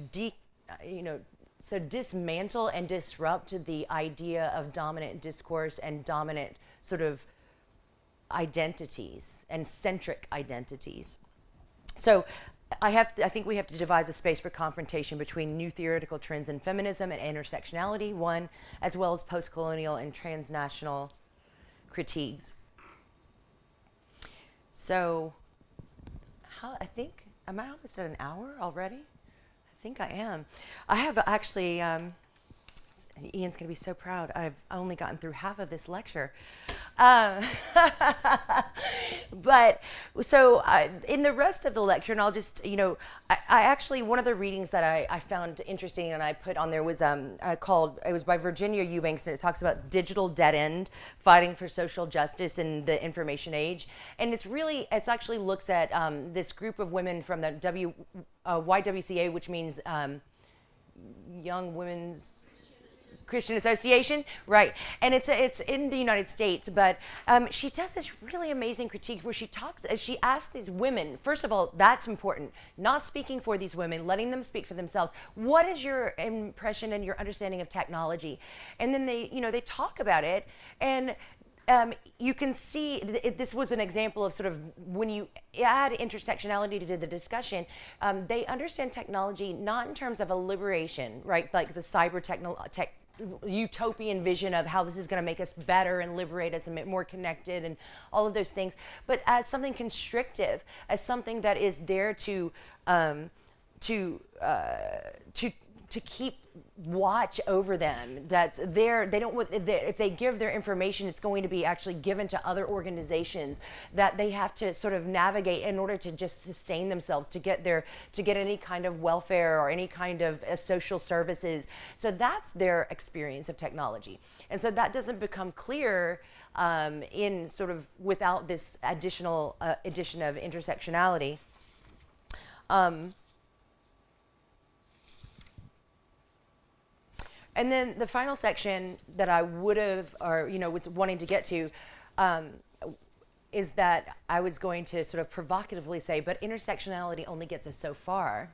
dismantle and disrupt the idea of dominant discourse and dominant sort of identities and centric identities. So I think we have to devise a space for confrontation between new theoretical trends in feminism and intersectionality, one, as well as post-colonial and transnational critiques. So I think, am I almost at an hour already? I think I am. I have actually, Ian's going to be so proud. I've only gotten through half of this lecture. But so in the rest of the lecture, and I'll just, I actually, one of the readings that I found interesting and I put on there was it was by Virginia Eubanks, and it talks about digital dead end, fighting for social justice in the information age. And it's actually looks at this group of women from the YWCA, which means Young Women's Christian Association, right? And it's in the United States, but she does this really amazing critique where she asks these women, first of all, that's important, not speaking for these women, letting them speak for themselves. What is your impression and your understanding of technology? And then they talk about it, and you can see this was an example of sort of when you add intersectionality to the discussion, they understand technology not in terms of a liberation, right? Like the cyber utopian vision of how this is going to make us better and liberate us and make more connected and all of those things, but as something constrictive, as something that is there to keep watch over them. That's there. They don't. If they give their information, it's going to be actually given to other organizations that they have to sort of navigate in order to just sustain themselves, to get any kind of welfare or any kind of social services. So that's their experience of technology, and so that doesn't become clear in sort of without this additional addition of intersectionality. And then the final section that I would have, was wanting to get to, is that I was going to sort of provocatively say, but intersectionality only gets us so far,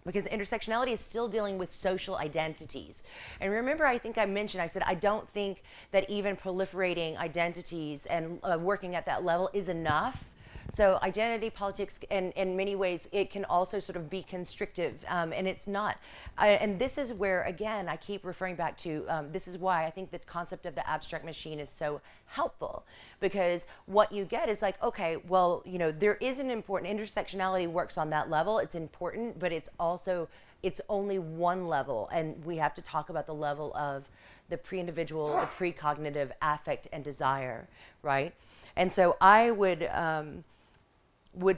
because intersectionality is still dealing with social identities. And remember, I think I said, I don't think that even proliferating identities and working at that level is enough. So identity politics, in many ways, it can also sort of be constrictive, and it's not. And this is where, again, I keep referring back to, this is why I think the concept of the abstract machine is so helpful, because what you get is like, okay, well, there is an important, intersectionality works on that level, it's important, but it's only one level, and we have to talk about the level of the pre-individual, the pre-cognitive affect and desire, right? And so I would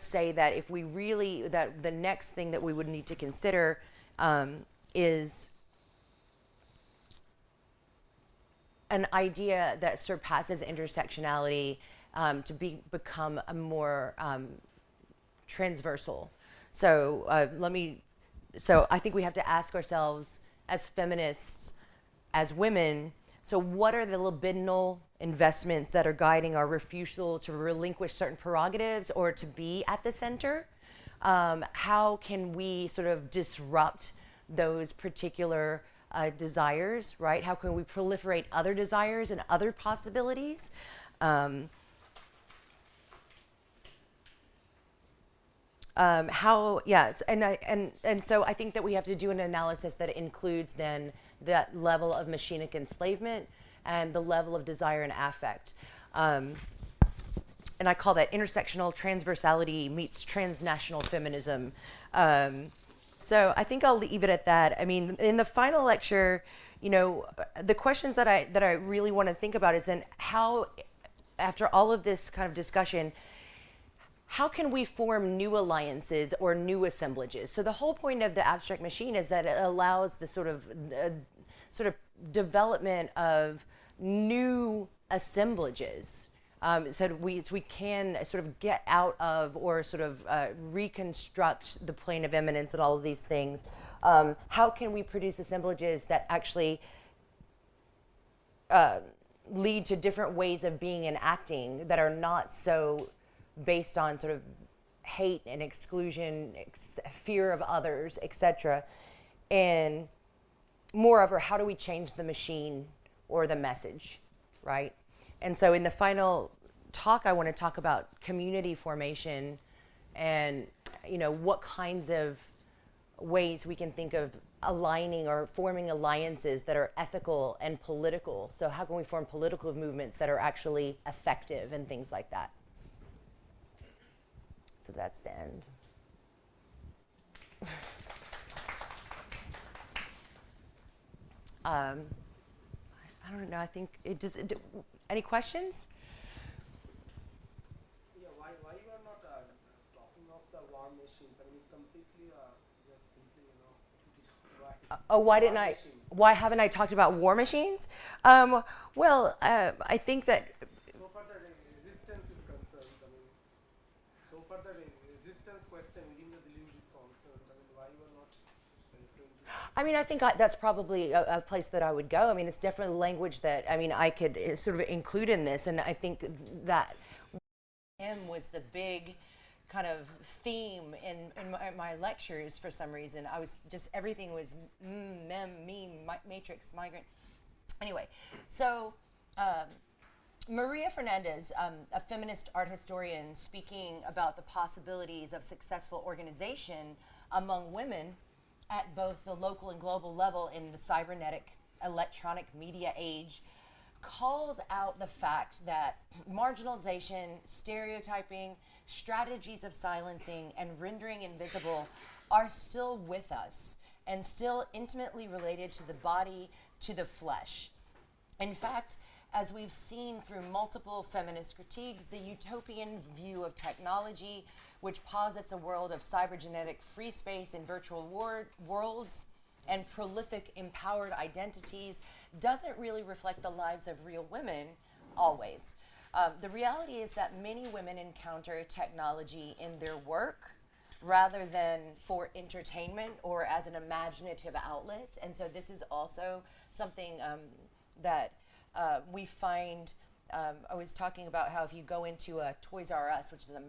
say that if we really, that the next thing that we would need to consider is an idea that surpasses intersectionality to become a more transversal. So I think we have to ask ourselves as feminists, as women, so what are the libidinal investments that are guiding our refusal to relinquish certain prerogatives or to be at the center? How can we sort of disrupt those particular desires, right? How can we proliferate other desires and other possibilities? And so I think that we have to do an analysis that includes then that level of machinic enslavement and the level of desire and affect. And I call that intersectional transversality meets transnational feminism. So I think I'll leave it at that. I mean, in the final lecture, the questions that I really want to think about is then how, after all of this kind of discussion, how can we form new alliances or new assemblages? So the whole point of the abstract machine is that it allows the sort of development of new assemblages. So we can sort of get out of or sort of reconstruct the plane of eminence and all of these things. How can we produce assemblages that actually lead to different ways of being and acting that are not so based on sort of hate and exclusion, fear of others, etc. And moreover, how do we change the machine or the message, right? And so in the final talk, I want to talk about community formation and, what kinds of ways we can think of aligning or forming alliances that are ethical and political. So how can we form political movements that are actually effective and things like that? So that's the end. I don't know. I think any questions? Yeah, why you are not talking of the war machines? I mean, you completely just simply, Why haven't I talked about war machines? Well, I think that. So far the resistance is concerned. I mean, so far the resistance question within the Deleuze is concerned. I mean, why you are not referring to? I mean, I think that's probably a place that I would go. I mean, it's definitely language that I could sort of include in this, and I think that him was the big kind of theme in my lectures for some reason. I was just, everything was matrix, migrant. Anyway, so Maria Fernandez, a feminist art historian, speaking about the possibilities of successful organization among women at both the local and global level in the cybernetic electronic media age, calls out the fact that marginalization, stereotyping, strategies of silencing, and rendering invisible are still with us and still intimately related to the body, to the flesh. In fact, as we've seen through multiple feminist critiques, the utopian view of technology, which posits a world of cybergenetic free space in virtual worlds and prolific empowered identities, doesn't really reflect the lives of real women always. The reality is that many women encounter technology in their work rather than for entertainment or as an imaginative outlet. And so this is also something that we find. I was talking about how if you go into a Toys R Us, which is an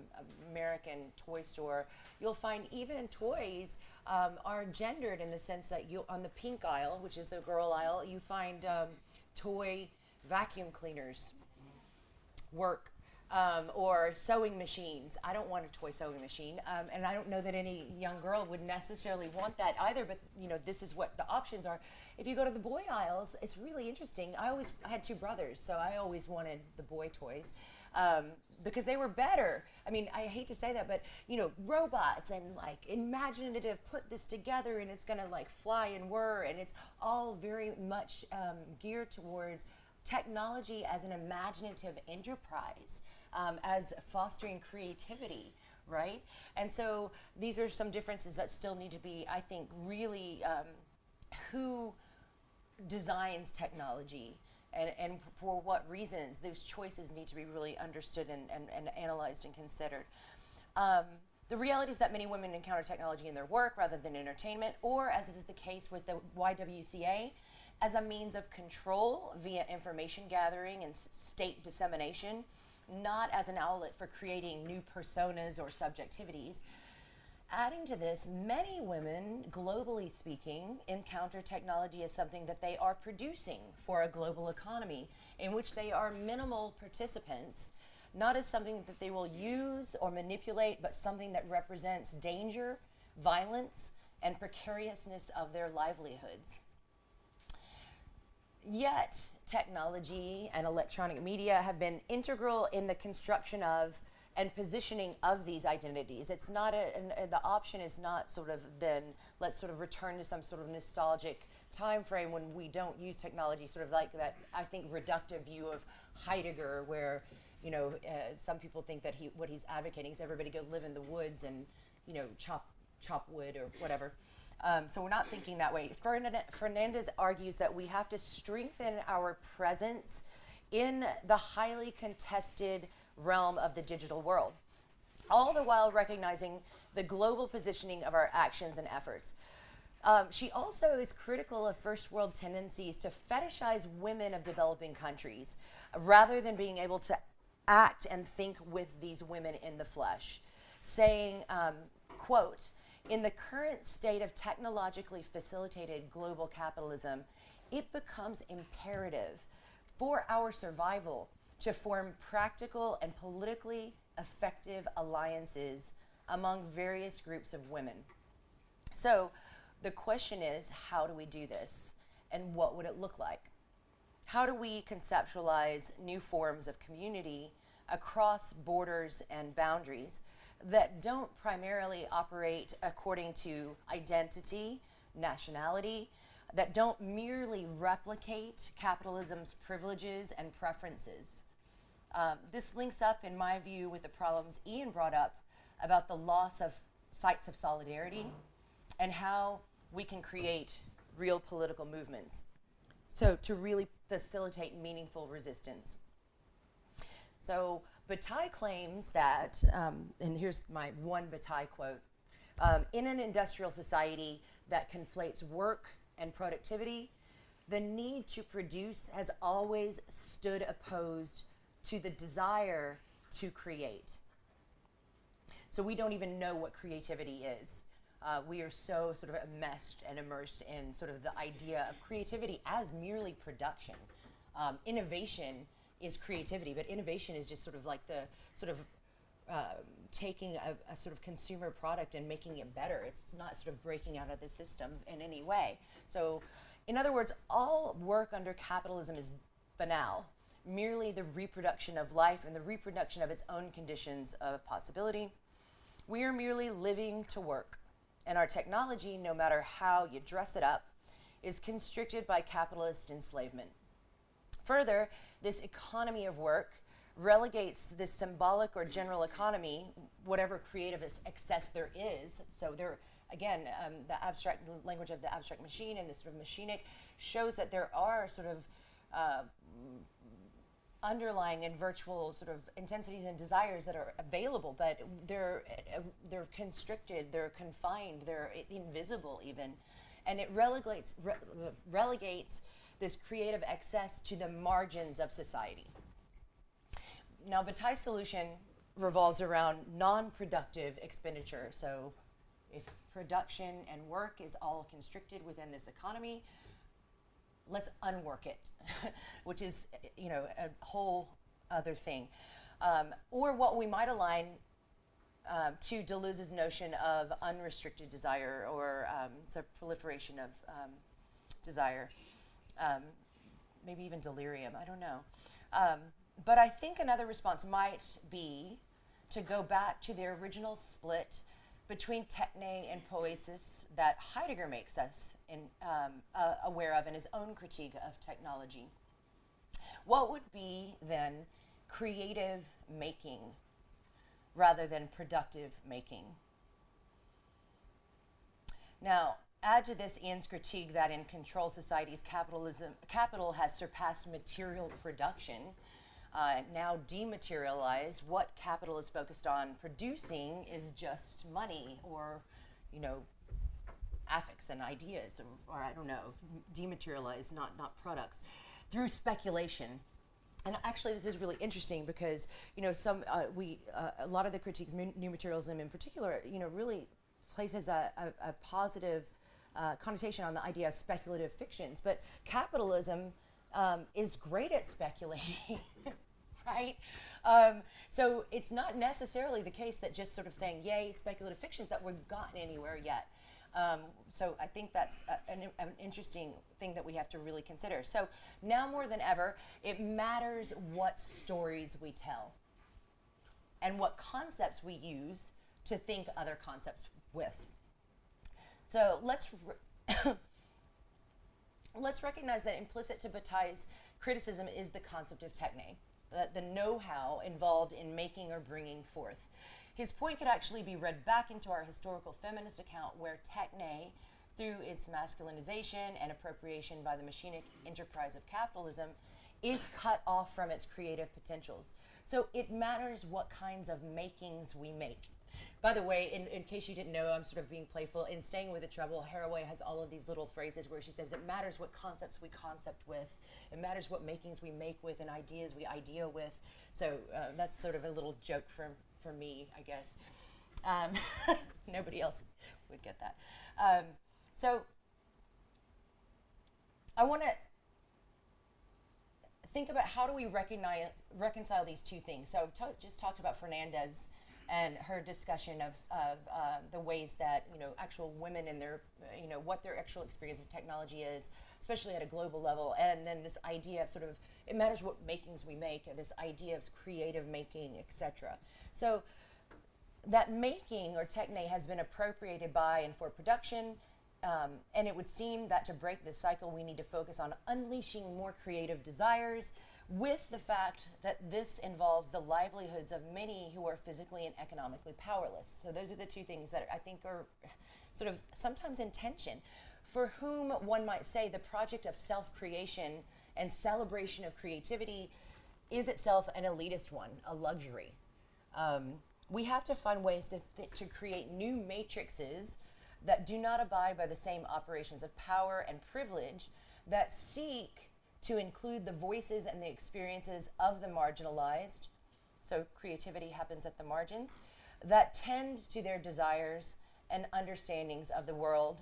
American toy store, you'll find even toys are gendered in the sense that on the pink aisle, which is the girl aisle, you find toy vacuum cleaners work or sewing machines. I don't want a toy sewing machine, and I don't know that any young girl would necessarily want that either, but this is what the options are. If you go to the boy aisles, it's really interesting. I had two brothers, so I always wanted the boy toys because they were better. I mean, I hate to say that, but robots and like imaginative, put this together and it's gonna like fly and whir, and it's all very much geared towards technology as an imaginative enterprise, as fostering creativity, right? And so these are some differences that still need to be, I think, really who designs technology and for what reasons. Those choices need to be really understood and analyzed and considered. The reality is that many women encounter technology in their work rather than entertainment, or as is the case with the YWCA, as a means of control via information gathering and state dissemination, not as an outlet for creating new personas or subjectivities. Adding to this, many women, globally speaking, encounter technology as something that they are producing for a global economy in which they are minimal participants, not as something that they will use or manipulate, but something that represents danger, violence, and precariousness of their livelihoods. Yet, technology and electronic media have been integral in the construction of and positioning of these identities. It's not the option is not sort of then let's sort of return to some sort of nostalgic time frame when we don't use technology, sort of like that, I think, reductive view of Heidegger, where, some people think that what he's advocating is everybody go live in the woods and, chop wood or whatever. So we're not thinking that way. Fernandez argues that we have to strengthen our presence in the highly contested realm of the digital world, all the while recognizing the global positioning of our actions and efforts. She also is critical of first world tendencies to fetishize women of developing countries rather than being able to act and think with these women in the flesh, saying, quote, "In the current state of technologically facilitated global capitalism, it becomes imperative for our survival to form practical and politically effective alliances among various groups of women." So the question is, how do we do this? And what would it look like? How do we conceptualize new forms of community across borders and boundaries that don't primarily operate according to identity, nationality, that don't merely replicate capitalism's privileges and preferences? This links up, in my view, with the problems Ian brought up about the loss of sites of solidarity and how we can create real political movements. So to really facilitate meaningful resistance. So Bataille claims that, and here's my one Bataille quote, in an industrial society that conflates work and productivity, the need to produce has always stood opposed to the desire to create. So we don't even know what creativity is. We are so sort of enmeshed and immersed in sort of the idea of creativity as merely production. Innovation is creativity, but innovation is just sort of like the sort of taking a sort of consumer product and making it better. It's not sort of breaking out of the system in any way. So, in other words, all work under capitalism is banal, merely the reproduction of life and the reproduction of its own conditions of possibility. We are merely living to work, and our technology, no matter how you dress it up, is constricted by capitalist enslavement. Further, this economy of work relegates this symbolic or general economy, whatever creative excess there is. So there, again, the abstract language of the abstract machine and this sort of machinic shows that there are sort of underlying and virtual sort of intensities and desires that are available, but they're constricted, they're confined, they're invisible even, and it relegates this creative excess to the margins of society. Now, Bataille's solution revolves around non-productive expenditure. So if production and work is all constricted within this economy, let's unwork it, which is, a whole other thing. Or what we might align to Deleuze's notion of unrestricted desire, or it's a proliferation of desire. Maybe even delirium, I don't know. But I think another response might be to go back to the original split between techne and poiesis that Heidegger makes us aware of in his own critique of technology. What would be then creative making rather than productive making? Now, add to this Ian's critique that in controlled societies, capital has surpassed material production, now dematerialized. What capital is focused on producing is just money, or, affects and ideas, or I don't know, dematerialized, not products, through speculation. And actually, this is really interesting because, a lot of the critiques, new materialism in particular, really places a positive connotation on the idea of speculative fictions. But capitalism is great at speculating, right? So it's not necessarily the case that just sort of saying, yay, speculative fictions, that we've gotten anywhere yet. So I think that's an interesting thing that we have to really consider. So now more than ever, it matters what stories we tell and what concepts we use to think other concepts with. So let's let's recognize that implicit to Bataille's criticism is the concept of techne, the know-how involved in making or bringing forth. His point could actually be read back into our historical feminist account, where techne, through its masculinization and appropriation by the machinic enterprise of capitalism, is cut off from its creative potentials. So it matters what kinds of makings we make. By the way, in case you didn't know, I'm sort of being playful. In Staying with the Trouble, Haraway has all of these little phrases where she says, it matters what concepts we concept with, it matters what makings we make with, and ideas we idea with. So that's sort of a little joke for me, I guess. Nobody else would get that. So I want to think about how do we reconcile these two things. So I've just talked about Fernandez and her discussion of the ways that, actual women and their, what their actual experience of technology is, especially at a global level, and then this idea of sort of, it matters what makings we make, and this idea of creative making, etc. So that making, or techne, has been appropriated by and for production, and it would seem that to break this cycle, we need to focus on unleashing more creative desires, with the fact that this involves the livelihoods of many who are physically and economically powerless. So those are the two things that I think are sort of sometimes in tension, for whom one might say the project of self-creation and celebration of creativity is itself an elitist one, a luxury. We have to find ways to create new matrices that do not abide by the same operations of power and privilege, that seek to include the voices and the experiences of the marginalized, so creativity happens at the margins, that tend to their desires and understandings of the world,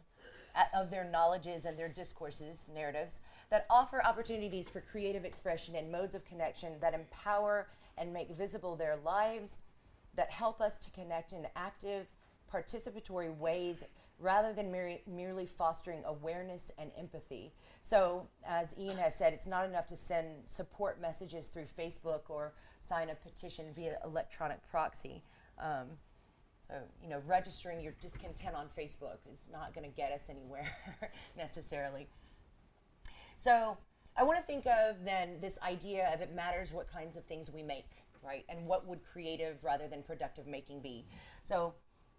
of their knowledges and their discourses, narratives, that offer opportunities for creative expression and modes of connection that empower and make visible their lives, that help us to connect in active, participatory ways, rather than merely fostering awareness and empathy. So, as Ian has said, it's not enough to send support messages through Facebook or sign a petition via electronic proxy. Registering your discontent on Facebook is not going to get us anywhere necessarily. So, I want to think of then this idea of it matters what kinds of things we make, right? And what would creative rather than productive making be? So,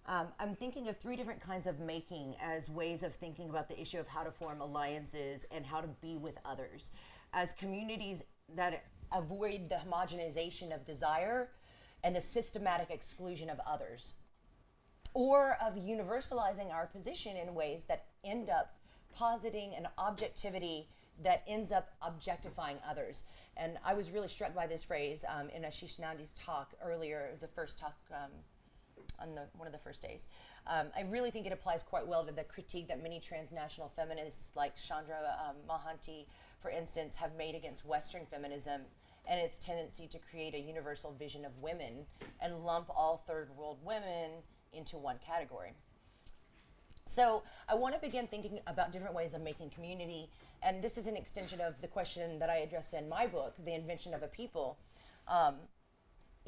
I'm thinking of three different kinds of making as ways of thinking about the issue of how to form alliances and how to be with others, as communities that avoid the homogenization of desire and the systematic exclusion of others, or of universalizing our position in ways that end up positing an objectivity that ends up objectifying others. And I was really struck by this phrase in Ashish Nandi's talk earlier, the first talk on one of the first days. I really think it applies quite well to the critique that many transnational feminists like Chandra Mohanty, for instance, have made against Western feminism and its tendency to create a universal vision of women and lump all third world women into one category. So I want to begin thinking about different ways of making community, and this is an extension of the question that I addressed in my book, The Invention of a People.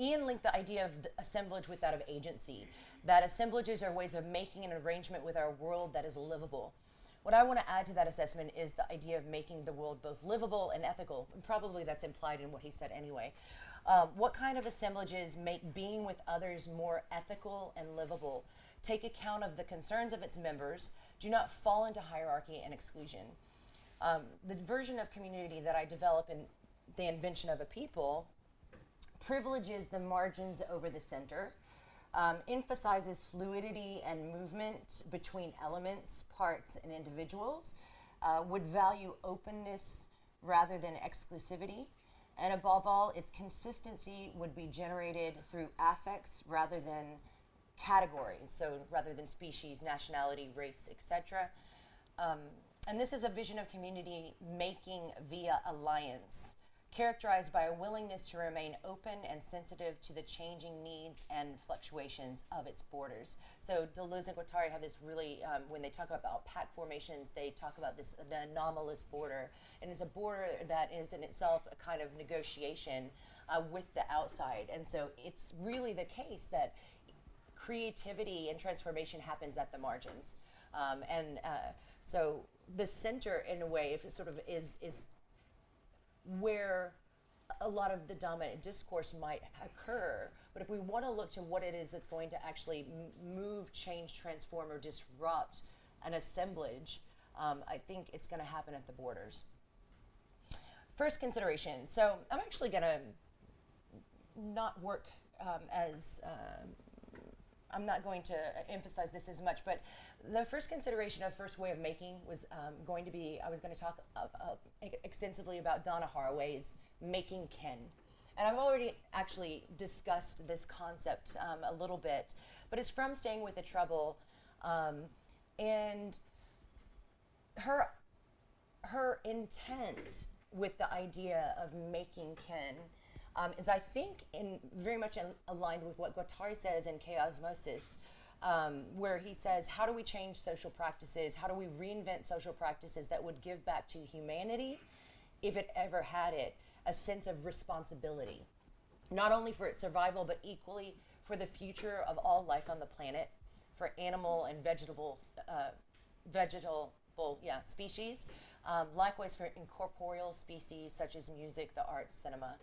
Ian linked the idea of assemblage with that of agency, that assemblages are ways of making an arrangement with our world that is livable. What I want to add to that assessment is the idea of making the world both livable and ethical, and probably that's implied in what he said anyway. What kind of assemblages make being with others more ethical and livable, take account of the concerns of its members, do not fall into hierarchy and exclusion? The version of community that I develop in The Invention of a People privileges the margins over the center, emphasizes fluidity and movement between elements, parts, and individuals, would value openness rather than exclusivity, and above all, its consistency would be generated through affects rather than categories, so rather than species, nationality, race, etc. And this is a vision of community making via alliance, characterized by a willingness to remain open and sensitive to the changing needs and fluctuations of its borders. So Deleuze and Guattari have this really, when they talk about pack formations, they talk about this, the anomalous border. And it's a border that is in itself a kind of negotiation with the outside. And so it's really the case that creativity and transformation happens at the margins. So the center in a way, if it sort of is where a lot of the dominant discourse might occur. But if we want to look to what it is that's going to actually move, change, transform, or disrupt an assemblage, I think it's going to happen at the borders. First consideration. So I'm actually going to not work I'm not going to emphasize this as much, but the first consideration of first way of making was going to be, I was going to talk extensively about Donna Haraway's Making Kin. And I've already actually discussed this concept a little bit, but it's from Staying with the Trouble. And her intent with the idea of making kin is, I think, very much aligned with what Guattari says in K-Osmosis, where he says, how do we change social practices? How do we reinvent social practices that would give back to humanity, if it ever had it, a sense of responsibility, not only for its survival, but equally for the future of all life on the planet, for animal and vegetable species, likewise for incorporeal species such as music, the arts, cinema.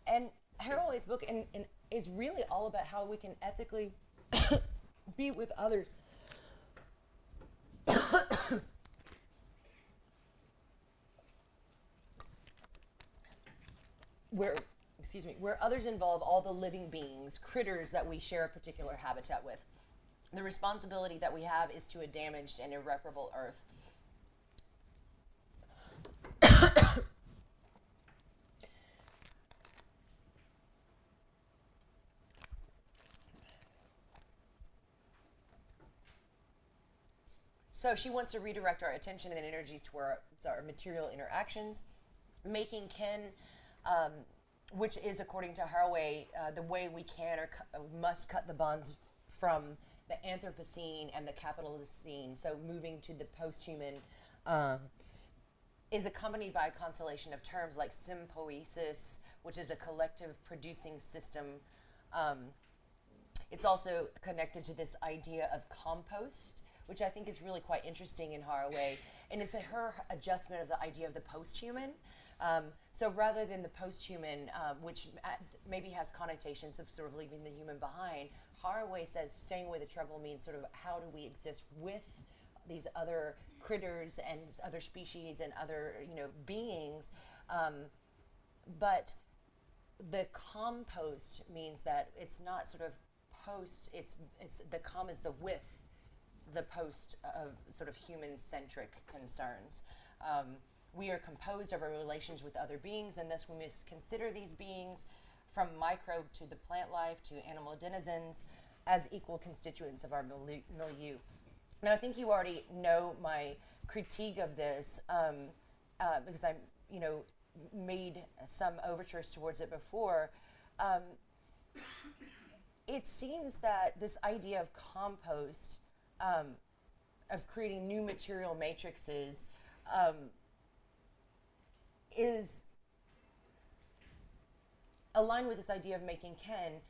And Haraway's book is really all about how we can ethically be with others. Where others involve all the living beings, critters that we share a particular habitat with. The responsibility that we have is to a damaged and irreparable earth. So she wants to redirect our attention and energies towards our material interactions, making kin, which is, according to Haraway, the way we can or must cut the bonds from the Anthropocene and the Capitalistine, so moving to the post-human, is accompanied by a constellation of terms like sympoiesis, which is a collective producing system. It's also connected to this idea of compost, which I think is really quite interesting in Haraway, and it's her adjustment of the idea of the post-human. So rather than the post-human, which maybe has connotations of sort of leaving the human behind, Haraway says staying with the trouble means sort of how do we exist with these other critters and other species and other beings, but the compost means that it's not sort of post. It's the com is the with the post of sort of human-centric concerns. We are composed of our relations with other beings, and thus we must consider these beings, from microbe to the plant life to animal denizens, as equal constituents of our milieu. Now, I think you already know my critique of this because I, made some overtures towards it before. It seems that this idea of compost, of creating new material matrices, is aligned with this idea of making kin,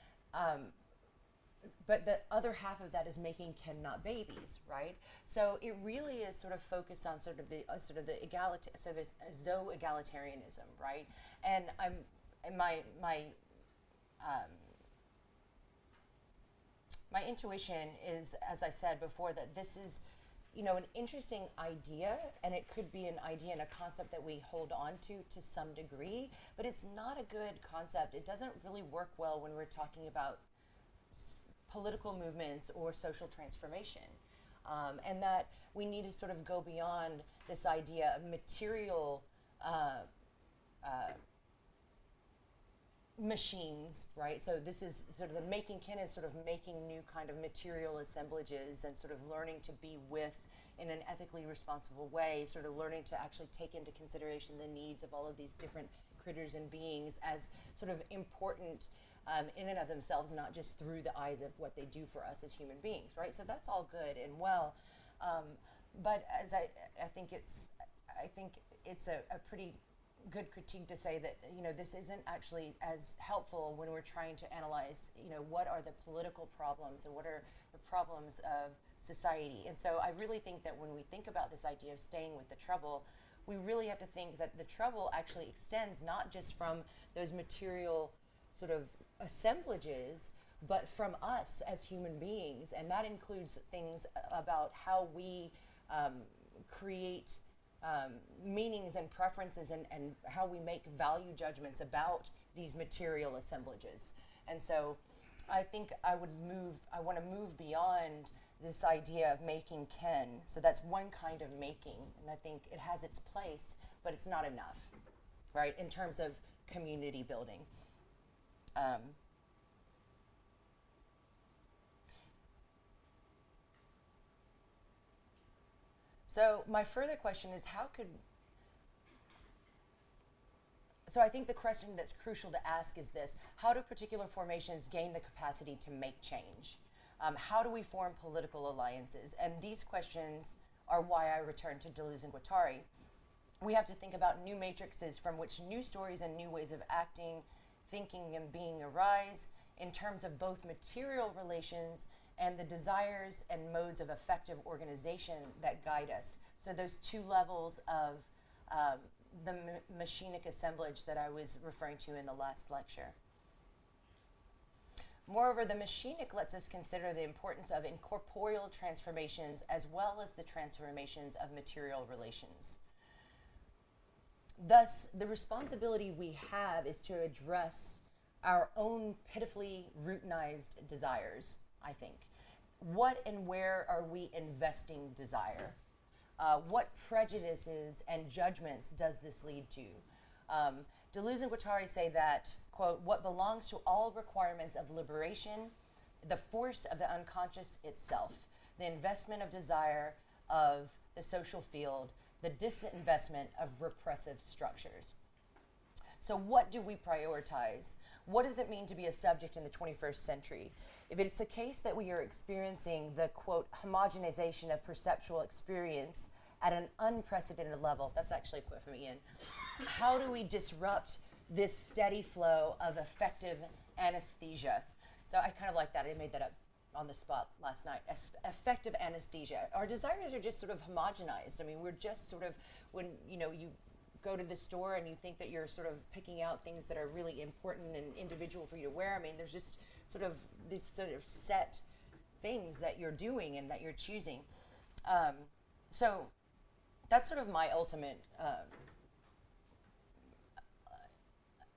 but the other half of that is making kin, not babies, right? So it really is sort of focused on sort of the zo-egalitarianism, right? And my intuition is, as I said before, that this is, an interesting idea, and it could be an idea and a concept that we hold on to some degree, but it's not a good concept. It doesn't really work well when we're talking about political movements or social transformation, and that we need to sort of go beyond this idea of material machines, right? So this is sort of the making kin is sort of making new kind of material assemblages and sort of learning to be with in an ethically responsible way, sort of learning to actually take into consideration the needs of all of these different critters and beings as sort of important in and of themselves, not just through the eyes of what they do for us as human beings, right? So that's all good and well, but as I think it's a pretty good critique to say that this isn't actually as helpful when we're trying to analyze what are the political problems and what are the problems of society. And so I really think that when we think about this idea of staying with the trouble, we really have to think that the trouble actually extends not just from those material sort of assemblages, but from us as human beings. And that includes things about how we create meanings and preferences, and how we make value judgments about these material assemblages. And so I think I want to move beyond this idea of making kin. So that's one kind of making, and I think it has its place, but it's not enough, right, in terms of community building. So my further question is, so I think the question that's crucial to ask is this: how do particular formations gain the capacity to make change? How do we form political alliances? And these questions are why I return to Deleuze and Guattari. We have to think about new matrices from which new stories and new ways of acting, thinking, and being arise in terms of both material relations and the desires and modes of effective organization that guide us. So those two levels of the machinic assemblage that I was referring to in the last lecture. Moreover, the machinic lets us consider the importance of incorporeal transformations as well as the transformations of material relations. Thus, the responsibility we have is to address our own pitifully routinized desires, I think. What and where are we investing desire? What prejudices and judgments does this lead to? Deleuze and Guattari say that, quote, what belongs to all requirements of liberation, the force of the unconscious itself, the investment of desire of the social field, the disinvestment of repressive structures. So what do we prioritize? What does it mean to be a subject in the 21st century? If it's the case that we are experiencing the, quote, homogenization of perceptual experience at an unprecedented level, that's actually a quote from Ian, how do we disrupt this steady flow of effective anesthesia? So I kind of like that. I made that up on the spot last night. Effective anesthesia. Our desires are just sort of homogenized. I mean, we're just sort of, when you go to the store and you think that you're sort of picking out things that are really important and individual for you to wear. I mean, there's just sort of these sort of set things that you're doing and that you're choosing. So that's sort of my ultimate,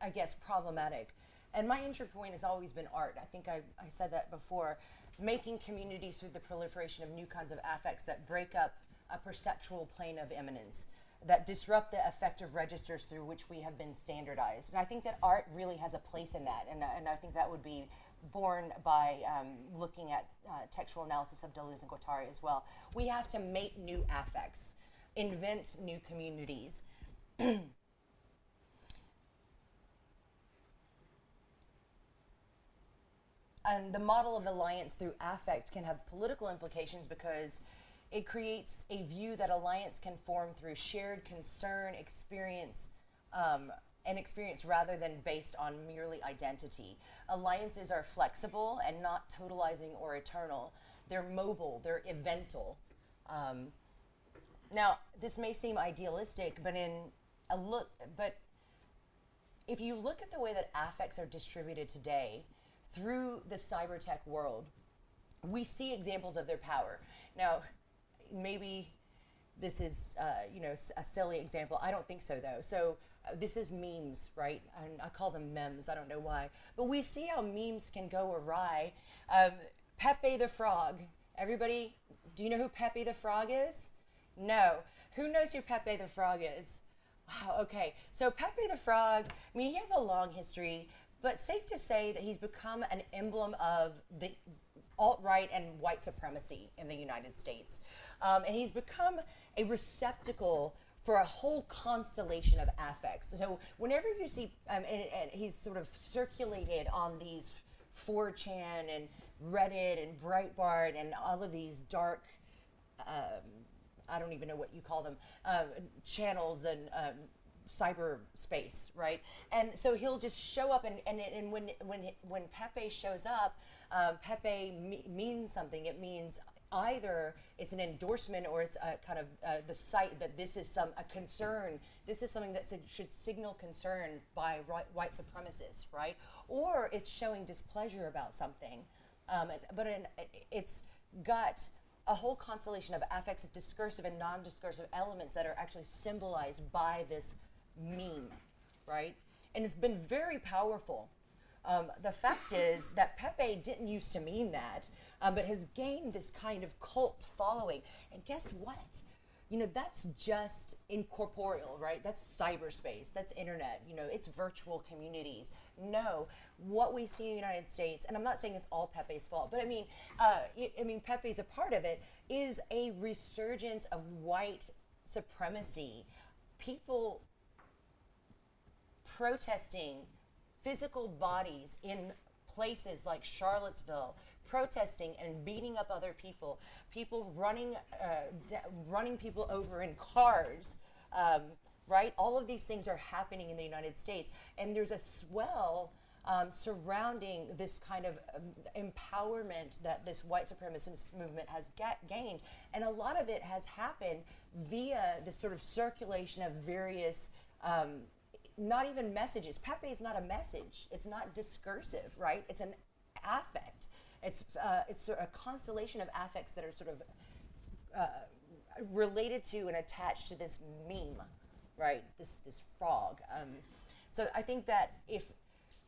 I guess, problematic. And my entry point has always been art. I think I said that before. Making communities through the proliferation of new kinds of affects that break up a perceptual plane of immanence, that disrupt the affective registers through which we have been standardized. And I think that art really has a place in that, and I think that would be born by looking at textual analysis of Deleuze and Guattari as well. We have to make new affects, invent new communities. And the model of alliance through affect can have political implications because it creates a view that alliance can form through shared concern, experience, and experience rather than based on merely identity. Alliances are flexible and not totalizing or eternal. They're mobile, they're evental. Now, this may seem idealistic, but if you look at the way that affects are distributed today through the cybertech world, we see examples of their power. Now, maybe this is a silly example. I don't think so, though. So this is memes, right? And I call them memes. I don't know why. But we see how memes can go awry. Pepe the Frog. Everybody, do you know who Pepe the Frog is? No. Who knows who Pepe the Frog is? Wow, okay. So Pepe the Frog, I mean, he has a long history, but safe to say that he's become an emblem of the alt-right and white supremacy in the United States. And he's become a receptacle for a whole constellation of affects. So whenever you see, and he's sort of circulated on these 4chan and Reddit and Breitbart and all of these dark, I don't even know what you call them, channels and cyberspace, right? And so he'll just show up, and when Pepe shows up, Pepe means something. It means either it's an endorsement or it's a kind of the site that this is a concern, this is something that should signal concern by white supremacists, right? Or it's showing displeasure about something. It's got a whole constellation of affects, discursive and non-discursive elements that are actually symbolized by this meme, right? And it's been very powerful. The fact is that Pepe didn't used to mean that, but has gained this kind of cult following. And guess what? That's just incorporeal, right? That's cyberspace, that's internet, it's virtual communities. No, what we see in the United States, and I'm not saying it's all Pepe's fault, but I mean, Pepe's a part of it, is a resurgence of white supremacy. People protesting physical bodies in places like Charlottesville, protesting and beating up other people, people running people over in cars, right? All of these things are happening in the United States, and there's a swell surrounding this kind of empowerment that this white supremacist movement has gained, and a lot of it has happened via this sort of circulation of various not even messages. Pepe is not a message. It's not discursive, right? It's an affect. It's sort of a constellation of affects that are sort of related to and attached to this meme, right? This frog. So I think that if,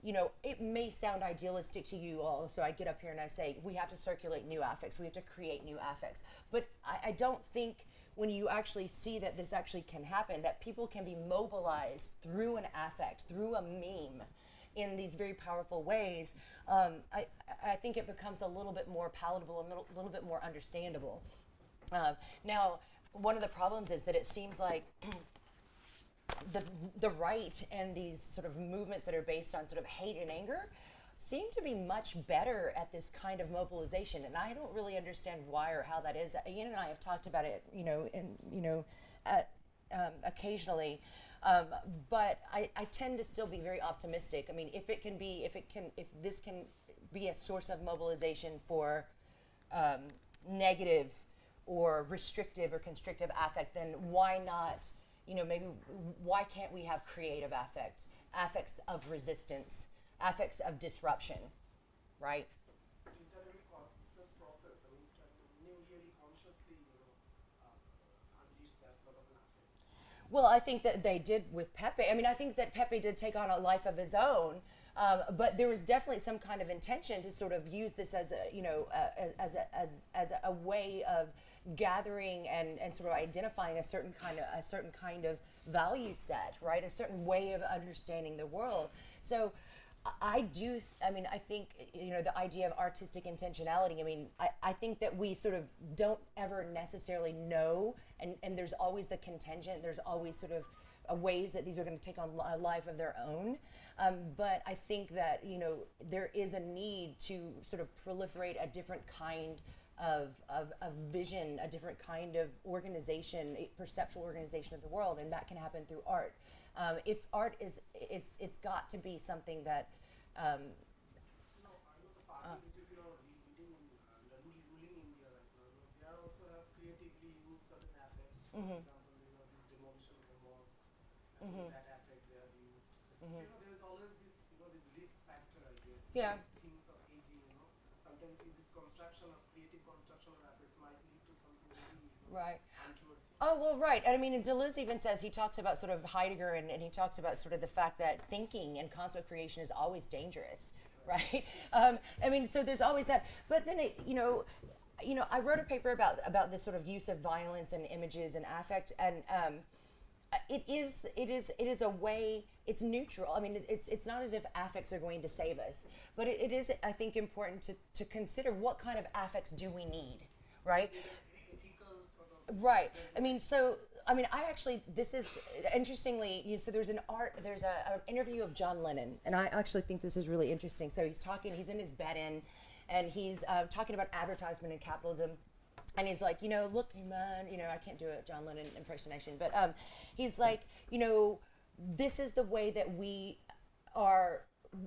it may sound idealistic to you all, so I get up here and I say, we have to circulate new affects, we have to create new affects. But I don't think when you actually see that this actually can happen, that people can be mobilized through an affect, through a meme, in these very powerful ways, I think it becomes a little bit more palatable, a little bit more understandable. Now, one of the problems is that it seems like the right and these sort of movements that are based on sort of hate and anger seem to be much better at this kind of mobilization, and I don't really understand why or how that is. Ian and I have talked about it, occasionally, but I tend to still be very optimistic. I mean, if this can be a source of mobilization for negative or restrictive or constrictive affect, then why not? Maybe why can't we have creative affects of resistance? Affects of disruption, right? Is that a very conscious process? I mean, trying to really consciously, unleash that sort of an affect? Well, I think that they did with Pepe. I mean, I think that Pepe did take on a life of his own, but there was definitely some kind of intention to sort of use this as a way of gathering and sort of identifying a certain kind of value set, right? A certain way of understanding the world. So I think, the idea of artistic intentionality, I think that we sort of don't ever necessarily know, and there's always the contingent, there's always sort of ways that these are going to take on a life of their own. But I think that, there is a need to sort of proliferate a different kind of vision, a different kind of organization, a perceptual organization of the world, and that can happen through art. If art it's got to be something that. No, I know the party which is leading ruling India right now. They are also have creatively used certain affects. For example, this demolition of the mosque. That affect they have used. So there is always this this risk factor, I guess. Yeah. Things of aging. Sometimes this creative construction of affects might lead to something very Right. untoward. Oh, well, right. And and Deleuze even says, he talks about sort of Heidegger, and he talks about sort of the fact that thinking and concept creation is always dangerous, right? So there's always that. But then, I wrote a paper about this sort of use of violence and images and affect, and it is a way. It's neutral. It's not as if affects are going to save us, but it is, I think, important to consider what kind of affects do we need, right? Right. I actually, this is interestingly, so there's an interview of John Lennon, and I actually think this is really interesting. So he's in his bed and he's talking about advertisement and capitalism. And he's like, look, man, I can't do a John Lennon impersonation, but he's like, this is the way that we are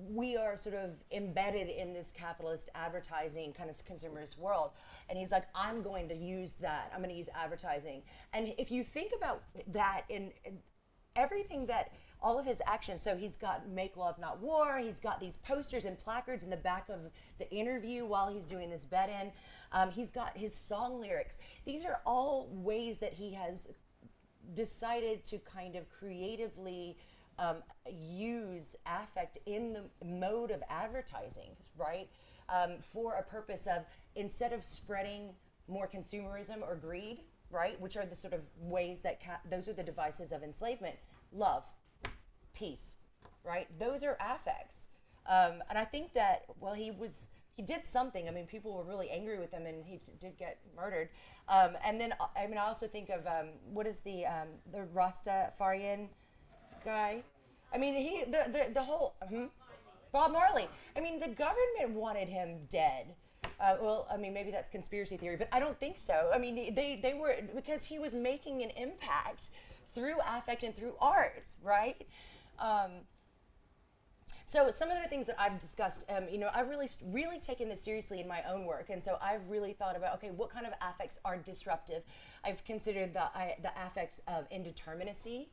we are sort of embedded in this capitalist advertising kind of consumerist world. And he's like, I'm going to use that. I'm going to use advertising. And if you think about that in everything that all of his actions, so he's got Make Love Not War, he's got these posters and placards in the back of the interview while he's doing this bed-in, he's got his song lyrics. These are all ways that he has decided to kind of creatively use affect in the mode of advertising, right? For a purpose of, instead of spreading more consumerism or greed, right, which are the sort of ways that those are the devices of enslavement, love, peace, right? Those are affects. And I think that, well, he did something. I mean, people were really angry with him, and he did get murdered. And then, I mean, I also think of, what is the Rastafarian guy? I mean, the whole, Bob Marley. I mean, the government wanted him dead. Well, I mean, maybe that's conspiracy theory, but I don't think so. I mean, they were, because he was making an impact through affect and through art, right? So some of the things that I've discussed, I've really taken this seriously in my own work, and so I've really thought about, okay, what kind of affects are disruptive? I've considered the affects of indeterminacy,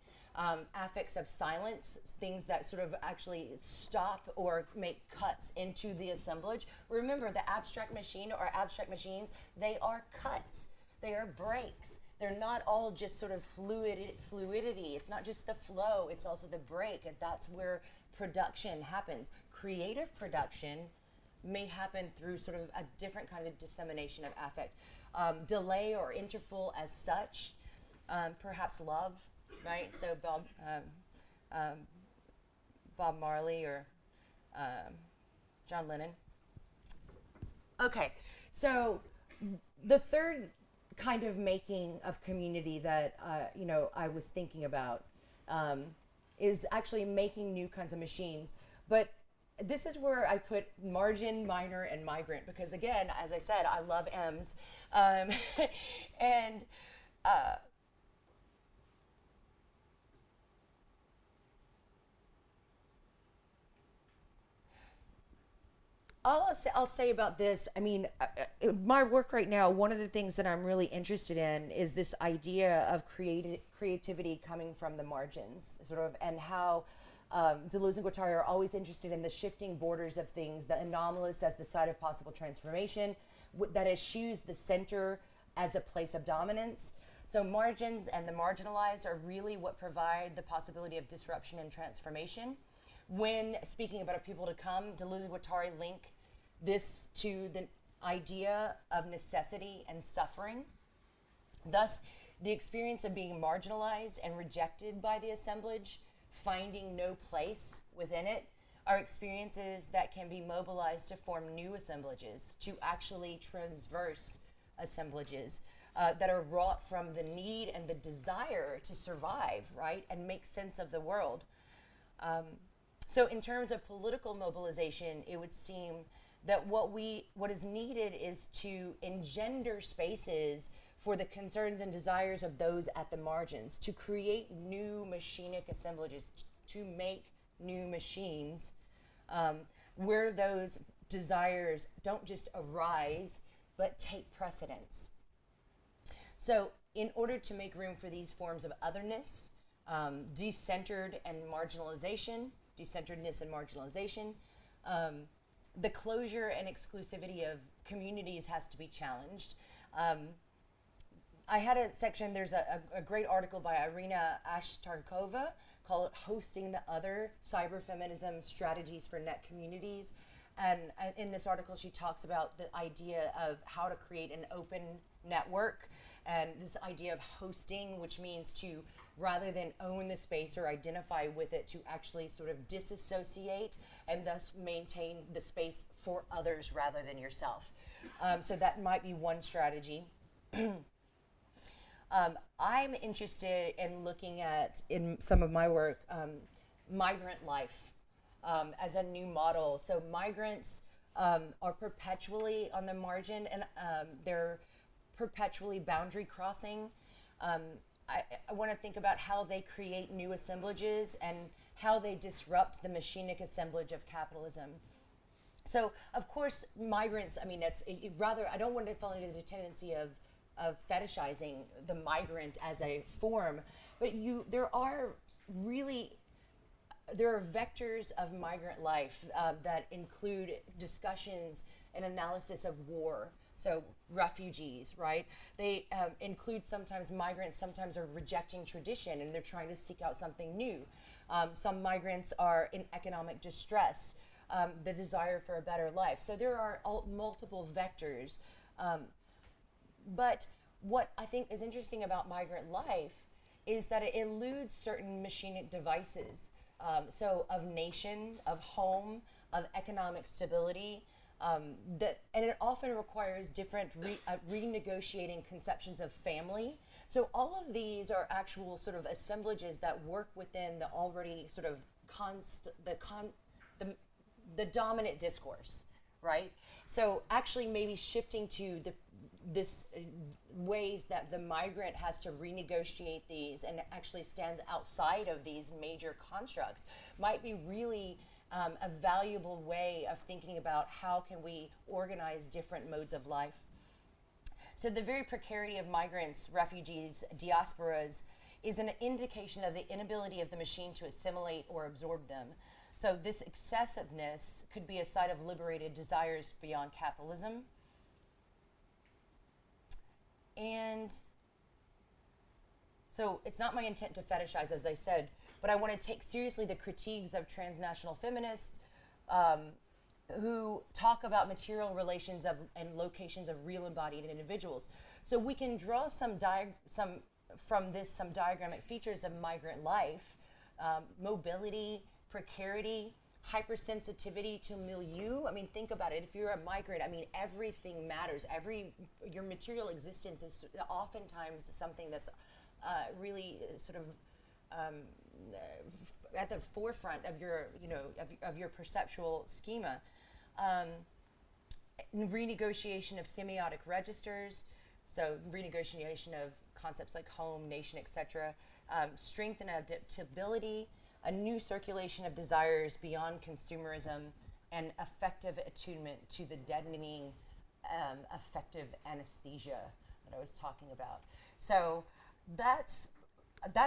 affects of silence, things that sort of actually stop or make cuts into the assemblage. Remember, the abstract machine or abstract machines, they are cuts, they are breaks. They're not all just sort of fluidity. It's not just the flow, it's also the break, and that's where production happens. Creative production may happen through sort of a different kind of dissemination of affect. Delay or interval as such, perhaps love, right? So Bob Marley or John Lennon. Okay, so the third kind of making of community that I was thinking about is actually making new kinds of machines. But this is where I put margin, minor, and migrant, because again, as I said, I love M's. And I'll say about this, I mean, my work right now, one of the things that I'm really interested in is this idea of creativity coming from the margins, sort of, and how Deleuze and Guattari are always interested in the shifting borders of things, the anomalous as the site of possible transformation, that eschews the center as a place of dominance. So margins and the marginalized are really what provide the possibility of disruption and transformation. When speaking about a people to come, Deleuze and Guattari link this to the idea of necessity and suffering. Thus, the experience of being marginalized and rejected by the assemblage, finding no place within it, are experiences that can be mobilized to form new assemblages, to actually transverse assemblages that are wrought from the need and the desire to survive, right, and make sense of the world. So in terms of political mobilization, it would seem that what is needed is to engender spaces for the concerns and desires of those at the margins, to create new machinic assemblages, to make new machines where those desires don't just arise, but take precedence. So in order to make room for these forms of otherness, decenteredness and marginalization, the closure and exclusivity of communities has to be challenged. I had a section, there's a great article by Irina Ashtarkova called Hosting the Other, Cyberfeminism Strategies for Net Communities. And in this article, she talks about the idea of how to create an open network, and this idea of hosting, which means to, rather than own the space or identify with it, to actually sort of disassociate and thus maintain the space for others rather than yourself. So that might be one strategy. I'm interested in looking at, in some of my work, migrant life as a new model. So migrants are perpetually on the margin, and they're perpetually boundary crossing. I want to think about how they create new assemblages and how they disrupt the machinic assemblage of capitalism. So, of course, migrants, I mean, rather, I don't want to fall into the tendency of fetishizing the migrant as a form, but there are vectors of migrant life that include discussions and analysis of war. So refugees, right? They include sometimes migrants, sometimes are rejecting tradition and they're trying to seek out something new. Some migrants are in economic distress, the desire for a better life. So there are multiple vectors. But what I think is interesting about migrant life is that it eludes certain machinic devices. So of nation, of home, of economic stability, and it often requires different renegotiating conceptions of family. So all of these are actual sort of assemblages that work within the already sort of the dominant discourse, right? So actually maybe shifting to this ways that the migrant has to renegotiate these and actually stands outside of these major constructs might be really a valuable way of thinking about how can we organize different modes of life. So the very precarity of migrants, refugees, diasporas is an indication of the inability of the machine to assimilate or absorb them. So this excessiveness could be a sign of liberated desires beyond capitalism. And so it's not my intent to fetishize, as I said, but I want to take seriously the critiques of transnational feminists who talk about material relations and locations of real embodied individuals. So we can draw some diagrammatic features of migrant life, mobility, precarity, hypersensitivity to milieu. I mean, think about it. If you're a migrant, I mean, everything matters. Your material existence is oftentimes something that's really sort of at the forefront of your, of your perceptual schema. Renegotiation of semiotic registers, so renegotiation of concepts like home, nation, etc. Strength and adaptability, a new circulation of desires beyond consumerism, and effective attunement to the deadening affective anesthesia that I was talking about. So that's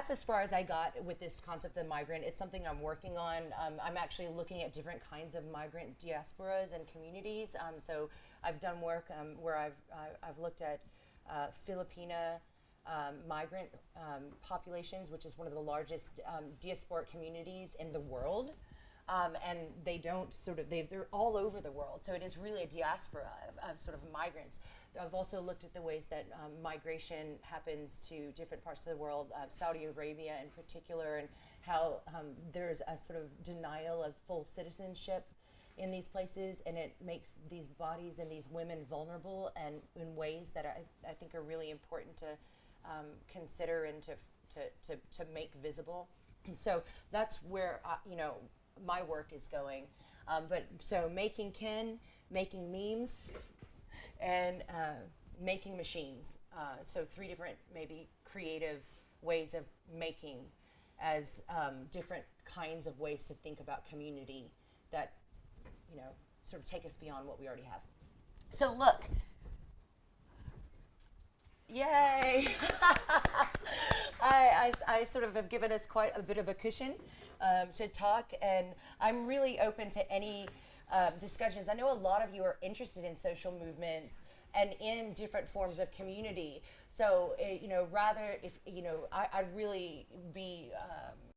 as far as I got with this concept of migrant. It's something I'm working on. I'm actually looking at different kinds of migrant diasporas and communities. So I've done work where I've looked at Filipina migrant populations, which is one of the largest diasporic communities in the world. And they're all over the world. So it is really a diaspora of sort of migrants. I've also looked at the ways that migration happens to different parts of the world, Saudi Arabia in particular, and how there's a sort of denial of full citizenship in these places, and it makes these bodies and these women vulnerable and in ways that I think are really important to consider and to make visible. So that's where my work is going. But so making kin, making memes, and making machines. So 3 different maybe creative ways of making as different kinds of ways to think about community that sort of take us beyond what we already have. So look. Yay! I sort of have given us quite a bit of a cushion to talk, and I'm really open to any discussions. I know a lot of you are interested in social movements and in different forms of community. So, rather if, I'd really be